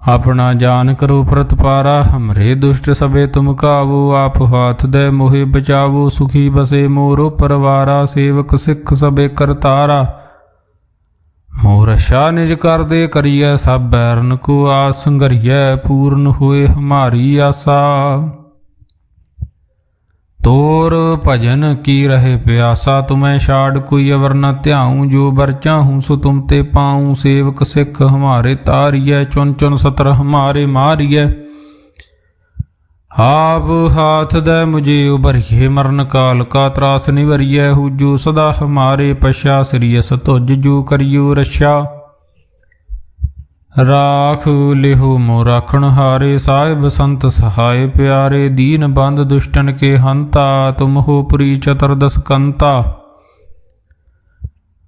अपना जान करो प्रतपारा, हमरे दुष्ट सबे तुम कावो। आप हाथ दे मोहे बचावो, सुखी बसे मोरो परवारा। सेवक सिख सबे करतारा, मोर रक्षा निज कर दे करिए। सब बैरन को आस संघरिए, पूर्ण होए हमारी आशा। तोर भजन की रहे प्यासा, तुम्हें छाड़ कोई अवर न ध्याऊं। जो बर चाहूं सो तुम ते पाऊं, सेवक सिख हमारे तारिय। चुन चुन सतर हमारे मारिय, आप हाथ दे मुझे उबरिए। मरण काल का त्रास निवरिय, हुजो सदा हमारे पश्चा। श्रीयस तुझ जो करियो रक्षा, राख लिहो मोह राखण हारे। साहिब संत सहाय प्यारे, दीन बंद दुष्टन के हंता। तुम हो पुरी चतुर्दश कंता,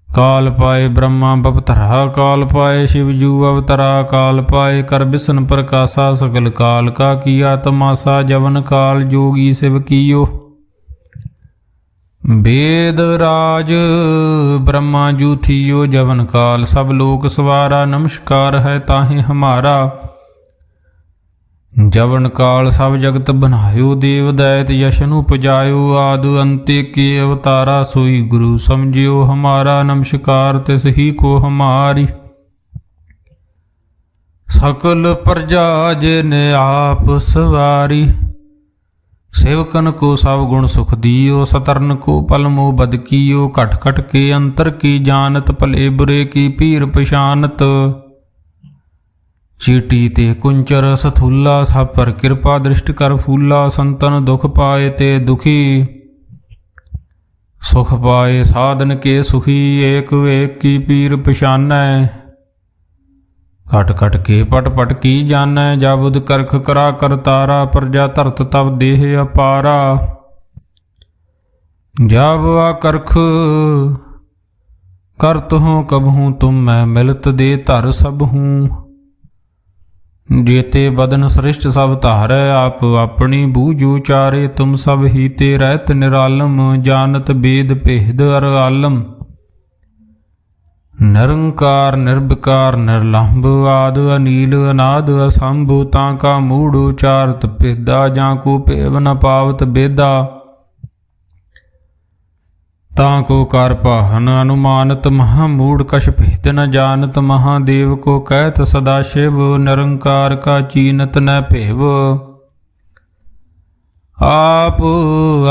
काल पाए ब्रह्मा बपतरा। काल पाए शिवजू अवतरा, काल पाए कर बिसन प्रकाशा। सकल काल का किया तमाशा, जवन काल जोगी शिव कियो। वेद राज ब्रह्मा जू थियो, जवन काल सब लोक सवारा। नमस्कार है ताहे हमारा, जवन काल सब जगत बनायो। देव दैत यशन उपजायो, आदि अंत्य के अवतारा। सोई गुरु समझियो हमारा, नमस्कार तिस ही को हमारी। सकल प्रजा जिन आप सवारी, सेवकन को सब गुण सुख दियो। सतरन को पल मोह बद कियो, खट खट के अंतर की जानत। भले बुरे की पीर पशानत, चीटी ते कुंचर सथुल्ला। सब पर कृपा दृष्टि कर फूला, संतन दुख पाए ते दुखी। सुख पाए साधन के सुखी, एक एक की पीर पशानै। खट खट के पट पट की जानै, जाबुद करख करा करतारा। प्रजा धरत तब देह अपारा, जब आ करख करत हूँ कबहूँ। तुम मैं मिलत दे धर सब हूँ, जेते बदन सृष्ट सब धारै। आप अपनी बूझ उचारे, तुम सब ही ते रहत निरालम। जानत वेद भेद अर आलम, निरंकार निर्विकार निर्लंभ। आद अनील अनाद असंभु, ताका मूढ़ उचारत भेदा। जाको पेव न पावत बेदा, ताको कार पाहन अनुमानत। महामूढ़ कछ भेद न जानत, महादेव को कहत सदा शिव। निरंकार का चीनत न भेव, आप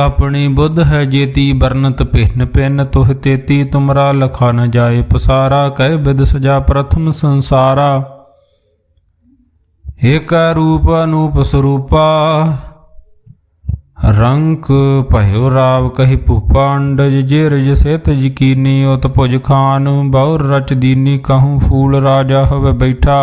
अपनी बुद्ध है जेती। बरनत भिन्न भिन्न तुह तेती, तुमरा लखा न जाए पसारा। कह बिद सजा प्रथम संसारा, एक रूप अनूप स्वरूपा। रंक भयो राव कही भूपा, अंडज जेरज सेत यकीनी। उत भुज खान बहुर रच दीनी, कहूँ फूल राजा हवे बैठा।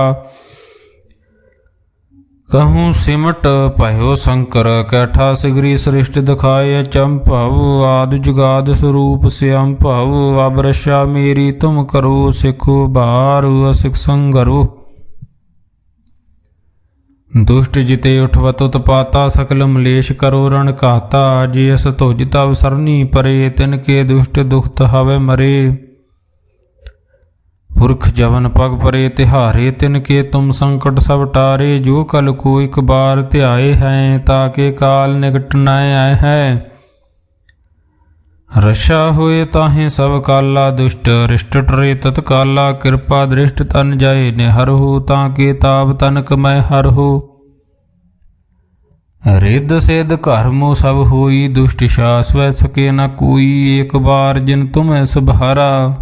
कहूँ सिमट भयो शंकर कैठा, सिगरी सृष्टि दिखाए चंपव। आदि जुगाद स्वरूप श्याम भव, अब रक्षा मेरी तुम करो। सिखो बार असिख संगरो, दुष्ट जिते उठवत उत्पाता। सकल मलेश करो रण कहता, जियस तुझ तब सरनी परे। तिनके दुष्ट दुखत हवे मरे, पुरख जवन पग परे तिहारे। तिनके तुम संकट सब टारे, जो कल को एक बार ध्याए हैं। ताके काल निकट न आए हैं, ਰਛਾ ਹੋਏ ਤਾਹੇ ਸਭ ਕਾਲਾ, ਦੁਸ਼ਟ ਰਿਸ਼ਟ ਟਰੇ ਤਤਕਾਲਾ। ਕਿਰਪਾ ਦ੍ਰਿਸ਼ਟ ਤਨ ਜਾਏ ਨਿਹਰਹੁ, ਤਾਂ ਕੇ ਤਾਪ ਤਨਕ ਮੈਂ ਹਰਹੁ। ਰਿੱਧ ਸਿੱਧ ਘਰ ਮੋ ਸਭ ਹੋਈ, ਦੁਸ਼ਟ ਛਾਸ ਵੈ ਸਕੇ ਨ ਕੋਈ। ਏਕ ਬਾਰ ਜਿਨ ਤੁਮੈ ਸੁਭਾਰਾ,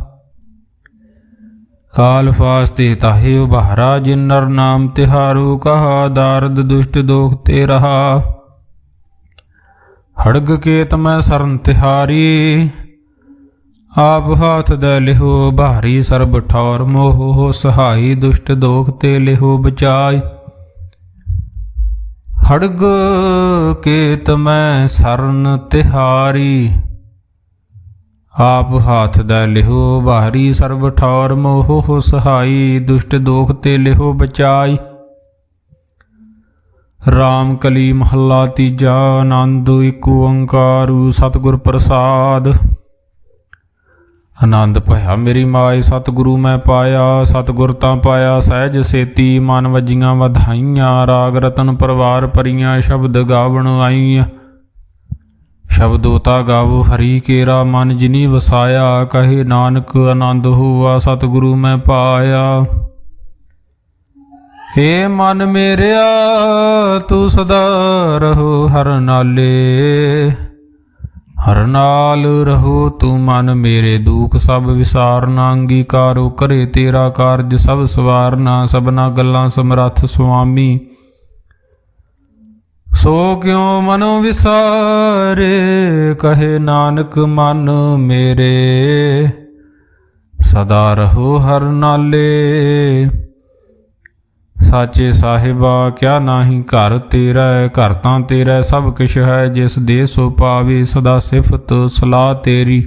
ਕਾਲ ਫਾਸਤੇ ਤਾਹੇ ਉਭਾਰਾ। ਜਿਨ ਨਰ ਨਾਮ ਤਿਹਾਰੂ, ਕਹਾ ਦਾਰਦ ਦੁਸ਼ਟ ਦੋਖ ਤੇ ਰਹਾ। ਹੜਗ ਕੇਤ ਮੈਂ ਸਰਨ ਤਿਹਾਰੀ, ਆਪ ਹਾਥ ਦੈ ਲਿਹੋ ਭਾਰੀ। ਸਰਬ ਠੌਰ ਮੋਹ ਸਹਾਈ, ਦੁਸ਼ਟ ਦੋਖ ਤੇ ਲਿਹੋ ਬਚਾਈ। ਹੜਗ ਕੇਤ ਮੈਂ ਸਰਨ ਤਿਹਾਰੀ, ਆਪ ਹਾਥ ਦੈ ਲਿਹੋ ਭਾਰੀ। ਸਰਬ ਠੌਰ ਮੋਹ ਸਹਾਈ, ਦੁਸ਼ਟ ਦੋਖ ਤੇ ਲਿਹੋ ਬਚਾਈ। ਰਾਮ ਕਲੀ ਮਹੱਲਾ ਤੀਜਾ। ਆਨੰਦ ਇਕ ਓੰਕਾਰੂ ਸਤਿਗੁਰ ਪ੍ਰਸਾਦ। ਆਨੰਦ ਭਇਆ ਮੇਰੀ ਮਾਏ, ਸਤਿਗੁਰੂ ਮੈਂ ਪਾਇਆ। ਸਤਿਗੁਰ ਤਾਂ ਪਾਇਆ ਸਹਿਜ ਸੇਤੀ, ਮਨ ਵੱਜੀਆਂ ਵਧਾਈਆਂ। ਰਾਗ ਰਤਨ ਪਰਵਾਰ ਭਰੀਆਂ, ਸ਼ਬਦ ਗਾਵਣ ਆਈਆਂ। ਸ਼ਬਦੋਤਾ ਗਾਵੋ ਹਰੀ ਕੇਰਾ, ਮਨ ਜਿਨੀ ਵਸਾਇਆ। ਕਹੇ ਨਾਨਕ ਆਨੰਦ ਹੋਆ, ਸਤਿਗੁਰੂ ਮੈਂ ਪਾਇਆ। ਹੇ ਮਨ ਮੇਰਿਆ ਤੂੰ ਸਦਾ ਰਹੋ ਹਰ ਨਾਲੇ। ਹਰ ਨਾਲ ਰਹੋ ਤੂੰ ਮਨ ਮੇਰੇ, ਦੁਖ ਸਭ ਵਿਸਾਰਨਾ। ਅੰਗੀਕਾਰੋ ਕਰੇ ਤੇਰਾ ਕਾਰਜ ਸਭ ਸਵਾਰਨਾ। ਸਭਨਾ ਗੱਲਾਂ ਸਮਰੱਥ ਸੁਆਮੀ, ਸੋ ਕਿਉ ਮਨੋ ਵਿਸਾਰੇ। ਕਹੇ ਨਾਨਕ ਮਨ ਮੇਰੇ, ਸਦਾ ਰਹੋ ਹਰ ਨਾਲੇ। ਸਾਚੇ ਸਾਹਿਬਾ ਕਿਆ ਨਾਹੀ ਘਰ ਤੇਰਾ, ਘਰ ਤਾਂ ਤੇਰਾ ਸਭ ਕਿਛ ਹੈ। ਜਿਸ ਦੇ ਸੋ ਪਾਵੇ ਸਦਾ ਸਿਫਤ ਸਲਾਹ ਤੇਰੀ।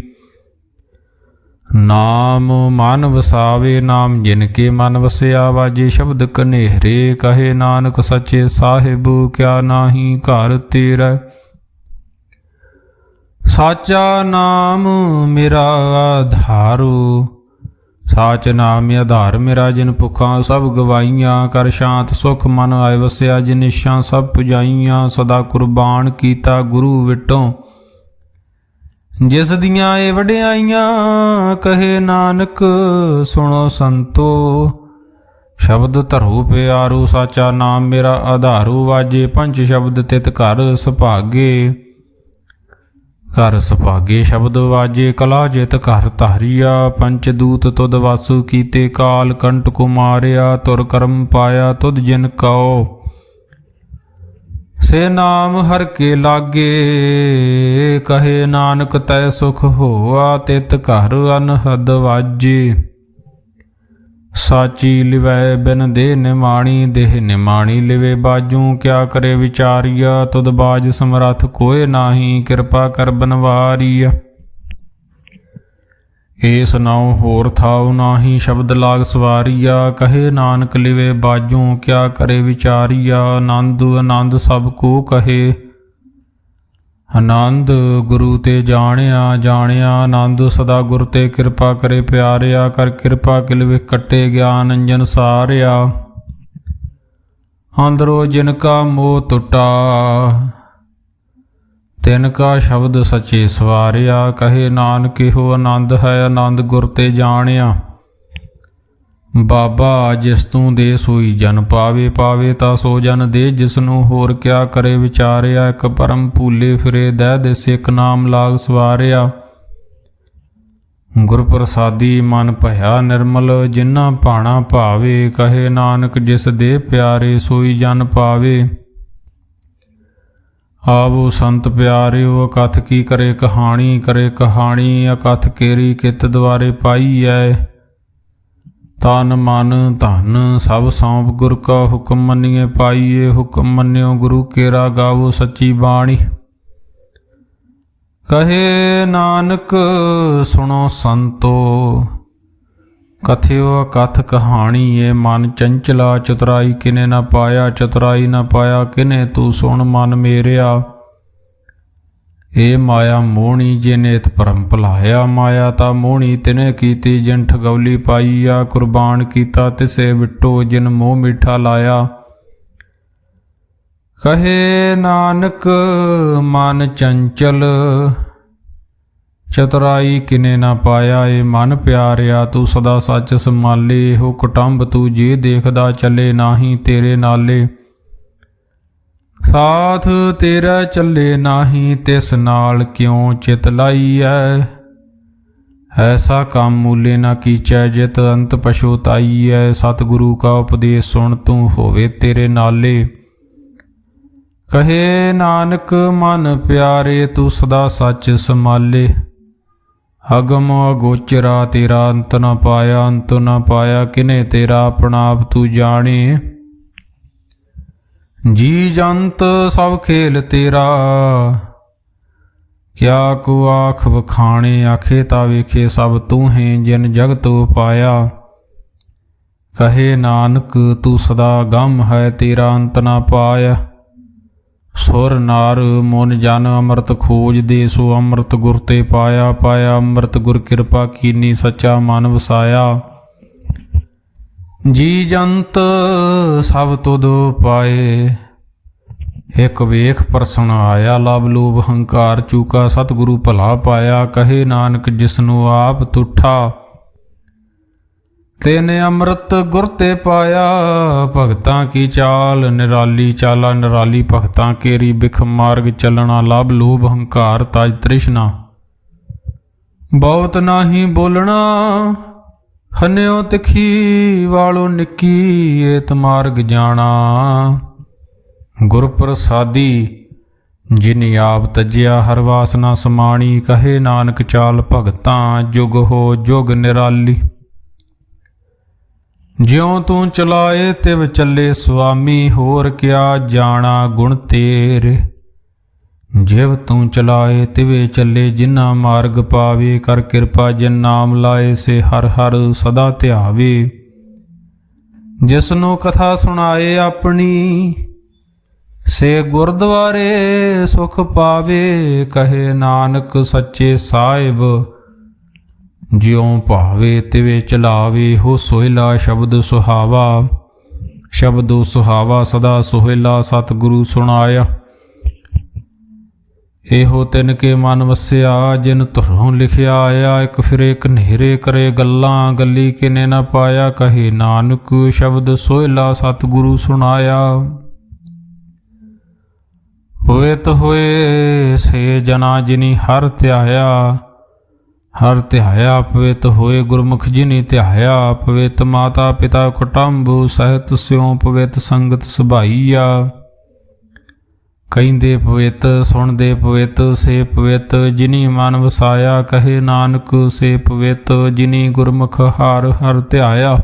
ਨਾਮ ਮਨ ਵਸਾਵੇ, ਨਾਮ ਜਿਨ ਕੇ ਮਨ ਵਸਿਆ। ਵਾਜੇ ਸ਼ਬਦ ਕਨੇਹਰੇ, ਕਹੇ ਨਾਨਕ ਸੱਚੇ ਸਾਹਿਬ ਕਿਆ ਨਾਹੀ ਘਰ ਤੇਰਾ। ਸਾਚਾ ਨਾਮ ਮੇਰਾ ਆਧਾਰੂ, ਸਾਚ ਨਾਮ ਆਧਾਰ ਮੇਰਾ। ਜਿਨ ਭੁੱਖਾਂ ਸਭ ਗਵਾਈਆਂ, ਕਰ ਸ਼ਾਂਤ ਸੁਖ ਮਨ ਆਏ ਵਸਿਆ। ਜਿਨ ਇਛਾਂ ਸਭ ਪੁਜਾਈਆਂ, ਸਦਾ ਕੁਰਬਾਨ ਕੀਤਾ ਗੁਰੂ ਵਿਟੋਂ। ਜਿਸ ਦੀਆਂ ਇਹ ਵਡਿਆਈਆਂ, ਕਹੇ ਨਾਨਕ ਸੁਣੋ ਸੰਤੋ। ਸ਼ਬਦ ਧਰੋ ਪਿਆਰੂ, ਸਾਚਾ ਨਾਮ ਮੇਰਾ ਆਧਾਰੂ। ਵਾਜੇ ਪੰਜ ਸ਼ਬਦ ਤਿਤ ਘਰ ਸੁਭਾਗੇ, ਘਰ ਸੁਭਾਗੇ ਸ਼ਬਦ ਵਾਜੇ। ਕਲਾ ਜਿਤ ਘਰ ਧਾਰੀਆ, ਪੰਚ ਦੂਤ ਤੁਧ ਵਾਸੂ ਕੀਤੇ। ਕਾਲ ਕੰਟ ਕੋ ਮਾਰਿਆ, ਤੁਰ ਕਰਮ ਪਾਇਆ ਤੁਧ ਜਿਨ ਕਉ। ਸੇ ਨਾਮ ਹਰ ਕੇ ਲਾਗੇ, ਕਹੇ ਨਾਨਕ ਤੈ ਸੁਖ ਹੋਆ। ਤਿਤ ਘਰ ਅਨਹਦ ਵਾਜੇ, ਸਾਚੀ ਲਿਵੈ ਬਿਨ ਦੇਹ ਨਿਮਾਣੀ। ਦੇਹ ਨਿਮਾਣੀ ਲਿਵੇ ਬਾਜੂ, ਕਿਆ ਕਰੇ ਵਿਚਾਰੀਆ। ਤੁਧ ਬਾਜ ਸਮਰੱਥ ਕੋਇ ਨਾਹੀ, ਕਿਰਪਾ ਕਰ ਬਨਵਾਰੀਆ। ਏਸ ਨਾਉ ਹੋਰ ਥਾਉ ਨਾਹੀ, ਸ਼ਬਦ ਲਾਗ ਸਵਾਰੀਆ। ਕਹੇ ਨਾਨਕ ਲਿਵੇ ਬਾਜੂ, ਕਿਆ ਕਰੇ ਵਿਚਾਰੀਆ। ਆਨੰਦ ਆਨੰਦ ਸਭ ਕੋ ਕਹੇ, ਆਨੰਦ ਗੁਰੂ ਤੇ ਜਾਣਿਆ। ਜਾਣਿਆ ਆਨੰਦ ਸਦਾ ਗੁਰ ਤੇ, ਕਿਰਪਾ ਕਰੇ ਪਿਆਰਿਆ। ਕਰ ਕਿਰਪਾ ਕਿਲਵੇ ਕੱਟੇ ਗਿਆਨ ਅੰਜਨ ਸਾਰਿਆ। ਅੰਦਰੋ ਜਿਨ ਕਾ ਮੋਹ ਟੁੱਟਾ, ਤਿਨ ਕਾ ਸ਼ਬਦ ਸਚੇ ਸਵਾਰਿਆ। ਕਹੇ ਨਾਨਕ ਇਹੋ ਆਨੰਦ ਹੈ, ਆਨੰਦ ਗੁਰ ਤੇ ਜਾਣਿਆ। ਬਾਬਾ ਜਿਸ ਤੂੰ ਦੇ ਸੋਈ ਜਨ ਪਾਵੇ। ਪਾਵੇ ਤਾਂ ਸੋ ਜਨ ਦੇ ਜਿਸਨੂੰ, ਹੋਰ ਕਿਆ ਕਰੇ ਵਿਚਾਰਿਆ। ਇੱਕ ਪਰਮ ਭੂਲੇ ਫਿਰੇ, ਦਹਿ ਦਿਸ ਇੱਕ ਨਾਮ ਲਾਗ ਸਵਾਰਿਆ। ਗੁਰ ਪ੍ਰਸਾਦੀ ਮਨ ਭਇਆ ਨਿਰਮਲ, ਜਿਨ੍ਹਾਂ ਭਾਣਾ ਭਾਵੇ। ਕਹੇ ਨਾਨਕ ਜਿਸ ਦੇ ਪਿਆਰੇ, ਸੋਈ ਜਨ ਪਾਵੇ। ਆਵੋ ਸੰਤ ਪਿਆਰਿਓ ਅਕਥ ਕੀ ਕਰੇ ਕਹਾਣੀ। ਕਰੇ ਕਹਾਣੀ ਅਕਥ ਕੇਰੀ, ਕਿਤ ਦੁਆਰੇ ਪਾਈਐ। ਤਨ ਮਨ ਧਨ ਸਭ ਸੌਂਪ ਗੁਰ ਕਾ ਹੁਕਮ ਮੰਨੀਏ ਪਾਈਏ। ਹੁਕਮ ਮੰਨਿਓ ਗੁਰੂ ਕੇਰਾ, ਗਾਵੋ ਸੱਚੀ ਬਾਣੀ। ਕਹੇ ਨਾਨਕ ਸੁਣੋ ਸੰਤੋ, ਕਥਿਓ ਅਕਥ ਕਹਾਣੀ। ਏ ਮਨ ਚੰਚਲਾ ਚਤੁਰਾਈ ਕਿਨੇ ਨਾ ਪਾਇਆ। ਚਤੁਰਾਈ ਨਾ ਪਾਇਆ ਕਿਨੇ, ਤੂੰ ਸੁਣ ਮਨ ਮੇਰਿਆ। ਏ ਮਾਇਆ ਮੋਹਣੀ ਜਿਨੇ ਇਤ ਭਰਮ ਭੁਲਾਇਆ। ਮਾਇਆ ਤਾਂ ਮੋਹਣੀ ਤਿਨੇ ਕੀਤੀ, ਜਿਨ ਠਗੌਲੀ ਪਾਈਆ। ਕੁਰਬਾਨ ਕੀਤਾ ਤਿਸੇ ਵਿਟੋ, ਜਿਨ ਮੋਹ ਮਿੱਠਾ ਲਾਇਆ। ਕਹੇ ਨਾਨਕ ਮਨ ਚੰਚਲ ਚਤੁਰਾਈ ਕਿਨੇ ਨਾ ਪਾਇਆ ਏ ਮਨ ਪਿਆਰਿਆ, ਤੂੰ ਸਦਾ ਸੱਚ ਸੰਭਾਲੇ। ਹੋ ਕੁਟੰਬ ਤੂੰ ਜੇ ਦੇਖਦਾ ਚੱਲੇ ਨਾਹੀਂ ਤੇਰੇ ਨਾਲੇ, ਸਾਥ ਤੇਰਾ ਚੱਲੇ ਨਾਹੀਂ ਤਿਸ ਨਾਲ ਕਿਉਂ ਚਿਤ ਲਾਈਐ। ਐਸਾ ਕੰਮ ਮੂਲੇ ਨਾ ਕੀਚੈ ਜਿਤ ਅੰਤ ਪਛੁਤਾਈਐ। ਸਤਿਗੁਰੂ ਕਾ ਉਪਦੇਸ਼ ਸੁਣ ਤੂੰ ਹੋਵੇ ਤੇਰੇ ਨਾਲੇ, ਕਹੇ ਨਾਨਕ ਮਨ ਪਿਆਰੇ ਤੂੰ ਸਦਾ ਸੱਚ ਸੰਭਾਲੇ। ਅਗਮ ਅਗੋਚਰਾ ਤੇਰਾ ਅੰਤ ਨ ਪਾਇਆ, ਅੰਤ ਨ ਪਾਇਆ ਕਿਨੇ ਤੇਰਾ ਆਪਣਾ ਆਪ ਤੂੰ ਜਾਣੇ। ਜੀ ਜੰਤ ਸਭ ਖੇਲ ਤੇਰਾ, ਕਿਆ ਕੋ ਆਖ ਵਖਾਣੇ। ਆਖੇ ਤਾ ਵੇਖੇ ਸਭ ਤੂੰ ਹੈ ਜਿਨ ਜਗਤ ਉਪਾਇਆ। ਕਹੇ ਨਾਨਕ ਤੂੰ ਸਦਾ ਗਮ ਹੈ ਤੇਰਾ ਅੰਤ ਨ ਪਾਇਆ। ਸੁਰ ਨਾਰ ਮਨ ਜਨ ਅੰਮ੍ਰਿਤ ਖੋਜਦੇ, ਸੋ ਅੰਮ੍ਰਿਤ ਗੁਰ ਤੇ ਪਾਇਆ। ਪਾਇਆ ਅੰਮ੍ਰਿਤ ਗੁਰ ਕਿਰਪਾ ਕੀਨੀ, ਸੱਚਾ ਮਨ ਵਸਾਇਆ। ਜੀ ਜੰਤ ਸਭ ਤੁਧ ਪਾਏ, ਇਕ ਵੇਖ ਪਰਸਨ ਆਇਆ। ਲਵ ਲੋਭ ਹੰਕਾਰ ਚੂਕਾ, ਸਤਿਗੁਰੂ ਭਲਾ ਪਾਇਆ। ਕਹੇ ਨਾਨਕ ਜਿਸਨੂੰ ਆਪ ਤੁਠਾ, ਤੈਨੇ ਅੰਮ੍ਰਿਤ ਗੁਰ ਤੇ ਪਾਇਆ। ਭਗਤਾਂ ਕੀ ਚਾਲ ਨਿਰਾਲੀ, ਚਾਲਾ ਨਿਰਾਲੀ ਭਗਤਾਂ ਕੇਰੀ। ਬਿਖ ਮਾਰਗ ਚੱਲਣਾ, ਲਵ ਲੋਭ ਹੰਕਾਰ ਤਜ ਤ੍ਰਿਸ਼ਨਾ। ਬਹੁਤ ਨਾਹੀਂ ਬੋਲਣਾ, ਹਨਿਓ ਤਿੱਖੀ ਵਾਲੋ ਨਿੱਕੀ। ਏਤ ਮਾਰਗ ਜਾਣਾ, ਗੁਰ ਪ੍ਰਸਾਦੀ ਜਿਨਿ ਆਪ ਤਜਿਆ। ਹਰ ਵਾਸਨਾ ਸਮਾਣੀ, ਕਹੇ ਨਾਨਕ ਚਾਲ ਭਗਤਾਂ ਜੁਗ ਹੋ ਜੁਗ ਨਿਰਾਲੀ। ਜਿਉ ਤੂੰ ਚਲਾਏ ਤਿਵ ਚੱਲੇ ਸੁਆਮੀ, ਹੋਰ ਕਿਆ ਜਾਣਾ ਗੁਣ ਤੇਰੇ। ਜਿਵ ਤੂੰ ਚਲਾਏ ਤਿਵੇ ਚੱਲੇ, ਜਿਨਾ ਮਾਰਗ ਪਾਵੇ। ਕਰ ਕਿਰਪਾ ਜਿਨ ਨਾਮ ਲਾਏ, ਸੇ ਹਰ ਹਰ ਸਦਾ ਧਿਆਵੇ। ਜਿਸਨੂੰ ਕਥਾ ਸੁਣਾਏ ਆਪਣੀ, ਸੇ ਗੁਰਦੁਆਰੇ ਸੁਖ ਪਾਵੇ। ਕਹੇ ਨਾਨਕ ਸੱਚੇ ਸਾਹਿਬ, ਜਿਉ ਭਾਵੇ ਤਿਵੇ ਚਲਾਵੇ। ਹੋ ਸੋਹਿਲਾ ਸ਼ਬਦ ਸੁਹਾਵਾ, ਸ਼ਬਦੋ ਸੁਹਾਵਾ ਸਦਾ ਸੋਹਿਲਾ। ਸਤਿਗੁਰੂ ਸੁਣਾਇਆ, ਇਹੋ ਤਿਨ ਕੇ ਮਨ ਵਸਿਆ। ਜਿਨ ਧੁਰੋਂ ਲਿਖਿਆ ਆਇਆ, ਇੱਕ ਫਿਰੇ ਕਨੇਰੇ ਕਰੇ ਗੱਲਾਂ। ਗੱਲੀ ਕਿਨੇ ਨਾ ਪਾਇਆ, ਕਹੇ ਨਾਨਕ ਸ਼ਬਦ ਸੋਹਿਲਾ। ਸਤਿਗੁਰੂ ਸੁਣਾਇਆ, ਹੋਏ ਤ ਹੋਏ ਸੇ ਜਨਾ ਜਿਨੀ ਹਰ ਧਿਆਇਆ। ਹਰ ਧਿਆਇਆ ਪਵਿੱਤ ਹੋਏ, ਗੁਰਮੁਖ ਜਿਨੀ ਧਿਆਇਆ। ਪਵਿੱਤ ਮਾਤਾ ਪਿਤਾ ਕੁਟੰਬ, ਸਹਿਤ ਸਿਉ ਪਵਿੱਤ ਸੰਗਤ ਸੁਭਾਈਆ। ਕਹਿੰਦੇ ਪਵਿੱਤ ਸੁਣਦੇ ਪਵਿੱਤ, ਸੇ ਪਵਿੱਤ ਜਿਨੀ ਮਨ ਵਸਾਇਆ। ਕਹੇ ਨਾਨਕ ਸੇ ਪਵਿੱਤ ਜਿਨੀ ਗੁਰਮੁਖ ਹਰ ਹਰ ਧਿਆਇਆ।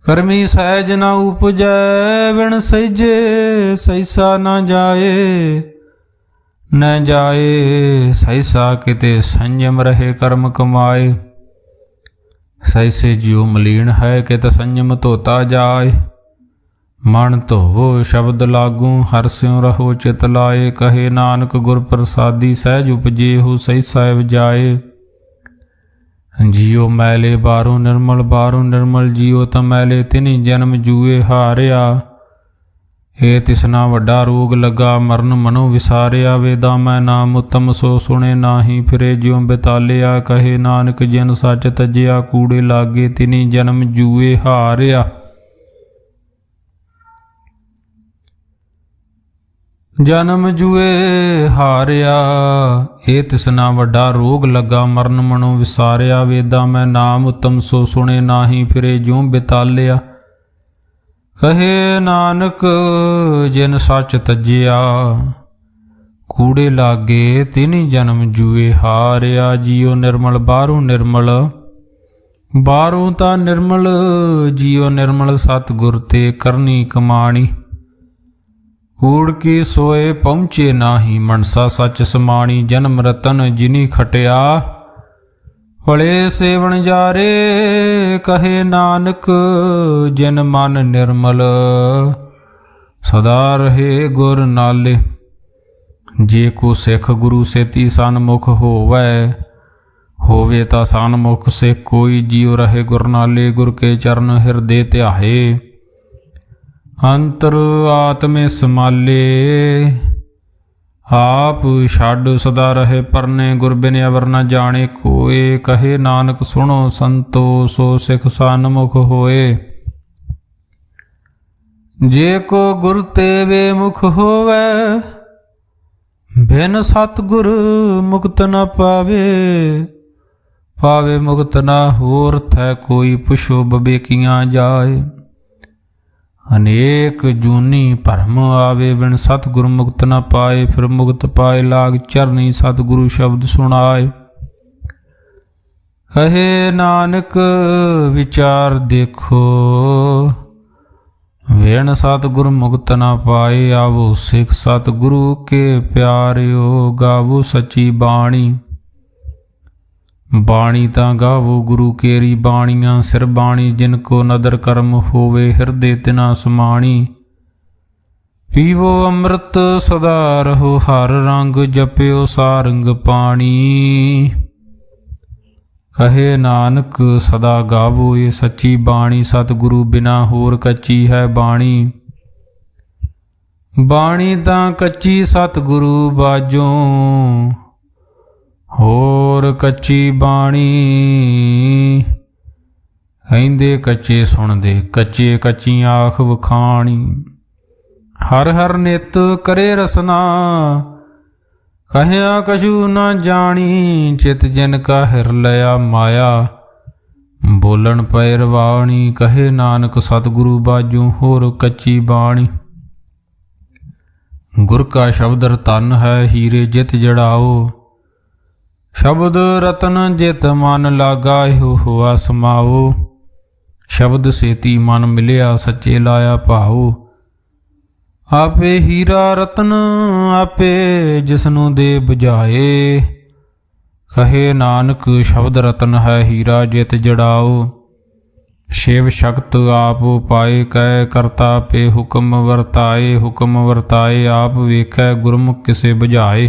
ਕਰਮੀ ਸਹਿਜ ਨਾ ਉਪਜੈ, ਵਿਣ ਸਹਿਜੇ ਸਹਿਸਾ ਨਾ ਜਾਏ। ਨ ਜਾਏ ਸਹਿਸਾ ਕਿਤੇ, ਸੰਜਮ ਰਹੇ ਕਰਮ ਕਮਾਏ। ਸਹਿਸੇ ਜਿਉ ਮਲੀਨ ਹੈ, ਕਿਤ ਸੰਜਮ ਧੋਤਾ ਜਾਏ। ਮਨ ਧੋਵੋ ਸ਼ਬਦ ਲਾਗੂ, ਹਰ ਸਿਉ ਰਹੋ ਚਿਤ ਲਾਏ। ਕਹੇ ਨਾਨਕ ਗੁਰ ਪ੍ਰਸਾਦੀ, ਸਹਿਜ ਉਪਜੇ ਹੋ ਸਹਿਸਾ ਜਾਏ। ਜਿਉ ਮੈਲੇ ਬਾਹਰੋਂ ਨਿਰਮਲ, ਬਾਹਰੋਂ ਨਿਰਮਲ ਜਿਉ ਤਾਂ ਮੈਲੇ। ਤਿਨੀ ਜਨਮ ਜੂਏ ਹਾਰਿਆ, ਇਹ ਤਿਸਨਾ ਵੱਡਾ ਰੋਗ ਲੱਗਾ। ਮਰਨ ਮਨੋ ਵਿਸਾਰਿਆ, ਵੇਦਾਂ ਮੈਂ ਨਾਮ ਉਤਮ ਸੋ ਸੁਣੇ ਨਾਹੀਂ। ਫਿਰੇ ਜਿਉ ਬਿਤਾਲਿਆ, ਕਹੇ ਨਾਨਕ ਜਿਨ ਸੱਚ ਤਜਿਆ। ਕੂੜੇ ਲਾਗੇ ਤਿਨੀ ਜਨਮ ਜੂਏ ਹਾਰਿਆ। ਜਨਮ ਜੂਏ ਹਾਰਿਆ, ਇਹ ਤਿਸਨਾ ਵੱਡਾ ਰੋਗ ਲੱਗਾ। ਮਰਨ ਮਨੋ ਵਿਸਾਰਿਆ, ਵੇਦਾਂ ਮੈਂ ਨਾਮ ਉਤਮ ਸੋ ਸੁਣੇ ਨਾਹੀਂ। ਫਿਰੇ ਜਿਉ ਬਿਤਾਲਿਆ, ਕਹੇ ਨਾਨਕ ਜਿਨ ਸੱਚ ਤਜਿਆ। ਕੂੜੇ ਲਾਗੇ ਤਿਨੀ ਜਨਮ ਜੂਏ ਹਾਰਿਆ। ਜਿਉ ਨਿਰਮਲ ਬਾਹਰੋਂ ਨਿਰਮਲ, ਬਾਹਰੋਂ ਤਾਂ ਨਿਰਮਲ। ਜਿਉ ਨਿਰਮਲ ਸਤਿਗੁਰ ਤੇ ਕਰਨੀ ਕਮਾਣੀ। ਕੂੜ ਕੀ ਸੋਏ ਪਹੁੰਚੇ ਨਾਹੀਂ, ਮਨਸਾ ਸੱਚ ਸਮਾਣੀ। ਜਨਮ ਰਤਨ ਜਿਨੀ ਖਟਿਆ, ਭਲੇ ਸੇਵਣ ਜਾਰੇ। ਕਹੇ ਨਾਨਕ ਜਿਨ ਮਨ ਨਿਰਮਲ, ਸਦਾ ਰਹੇ ਗੁਰ ਨਾਲੇ। ਜੇ ਕੋ ਸਿੱਖ ਗੁਰੂ ਸੇਤੀ ਸਨਮੁਖ ਹੋਵੇ ਤਾਂ ਸਨਮੁਖ ਸਿੱਖ ਕੋਈ। ਜਿਉ ਰਹੇ ਗੁਰ ਨਾਲੇ, ਗੁਰ ਕੇ ਚਰਨ ਹਿਰਦੇ ਧਿਆਏ। ਅੰਤਰ ਆਤਮੇ ਸਮਾਲੇ, ਆਪ ਛੱਡ ਸਦਾ ਰਹੇ ਪਰਨੇ, ਗੁਰ ਬਿਨ ਅਵਰ ਨ ਜਾਣੇ ਕੋਏ। ਕਹੇ ਨਾਨਕ ਸੁਣੋ ਸੰਤੋ, ਸੋ ਸਿੱਖ ਸਨਮੁਖ ਹੋਏ। ਜੇ ਕੋ ਗੁਰ ਤੇ ਵੇ ਮੁਖ ਹੋਵੈ, ਬਿਨ ਸਤਿਗੁਰ ਮੁਕਤ ਨ ਪਾਵੇ। ਪਾਵੇ ਮੁਕਤ ਨਾ ਹੋਰ ਥੈ ਕੋਈ, ਪੁਛੋ ਬਬੇਕੀਆਂ ਜਾਏ। ਅਨੇਕ ਜੂਨੀ ਭਰਮ ਆਵੇ, ਬਿਨ ਸਤਿਗੁਰ ਮੁਕਤ ਨ ਪਾਏ। ਫਿਰ ਮੁਕਤ ਪਾਏ ਲਾਗ ਚਰਨੀ, ਸਤਿਗੁਰੂ ਸ਼ਬਦ ਸੁਣਾਏ। ਕਹੇ ਨਾਨਕ ਵਿਚਾਰ ਦੇਖੋ, ਬਿਨ ਸਤਿਗੁਰ ਮੁਕਤ ਨ ਪਾਏ। ਆਵੋ ਸਿੱਖ ਸਤਿਗੁਰੂ ਕੇ ਪਿਆਰਿਓ, ਗਾਵੋ ਸੱਚੀ ਬਾਣੀ। ਬਾਣੀ ਤਾਂ ਗਾਵੋ ਗੁਰੂ ਕੇਰੀ ਬਾਣੀਆਂ, ਸਿਰ ਬਾਣੀ ਜਿਨ ਕੋ ਨਦਰ ਕਰਮ ਹੋਵੇ, ਹਿਰਦੇ ਤਿਨਾ ਸਮਾਣੀ। ਪੀਵੋ ਅੰਮ੍ਰਿਤ ਸਦਾ ਰਹੋ ਹਰ ਰੰਗ, ਜਪਿਓ ਸਾਰੰਗ ਪਾਣੀ। ਕਹੇ ਨਾਨਕ ਸਦਾ ਗਾਵੋ ਇਹ ਸੱਚੀ ਬਾਣੀ, ਸਤਿਗੁਰੂ ਬਿਨਾ ਹੋਰ ਕੱਚੀ ਹੈ ਬਾਣੀ। ਬਾਣੀ ਤਾਂ ਕੱਚੀ ਸਤਿਗੁਰੂ ਬਾਝੋਂ, ਹੋਰ ਕੱਚੀ ਬਾਣੀ। ਕਹਿੰਦੇ ਕੱਚੇ ਸੁਣਦੇ, ਕੱਚੇ ਕੱਚੀ ਆਖ ਵਖਾਣੀ। ਹਰ ਹਰ ਨਿਤ ਕਰੇ ਰਸਨਾ, ਕਹਿਆ ਕਛੂ ਨ ਜਾਣੀ। ਚਿਤ ਜਿਨ ਕਾ ਹਿਰ ਲਿਆ ਮਾਇਆ, ਬੋਲਣ ਪੈ ਰਵਾਣੀ। ਕਹੇ ਨਾਨਕ ਸਤਿਗੁਰੂ ਬਾਝੋਂ, ਹੋਰ ਕੱਚੀ ਬਾਣੀ। ਗੁਰ ਕਾ ਸ਼ਬਦ ਰਤਨ ਹੈ, ਹੀਰੇ ਜਿਤ ਜੜਾਓ। ਸ਼ਬਦ ਰਤਨ ਜਿਤ ਮਨ ਲਾਗਾ, ਇਹੋ ਹੋਆ ਸਮਾਓ। ਸ਼ਬਦ ਸੇਤੀ ਮਨ ਮਿਲਿਆ, ਸੱਚੇ ਲਾਇਆ ਭਾਉ। ਆਪੇ ਹੀਰਾ ਰਤਨ ਆਪੇ, ਜਿਸਨੂੰ ਦੇ ਬੁਝਾਏ। ਕਹੇ ਨਾਨਕ ਸ਼ਬਦ ਰਤਨ ਹੈ, ਹੀਰਾ ਜਿਤ ਜੜਾਓ। ਸ਼ਿਵ ਸ਼ਕਤ ਆਪ ਪਾਏ, ਕਹਿ ਕਰਤਾ ਪੇ ਹੁਕਮ ਵਰਤਾਏ। ਹੁਕਮ ਵਰਤਾਏ ਆਪ ਵੇਖੈ, ਗੁਰਮੁਖ ਕਿਸੇ ਬੁਝਾਏ।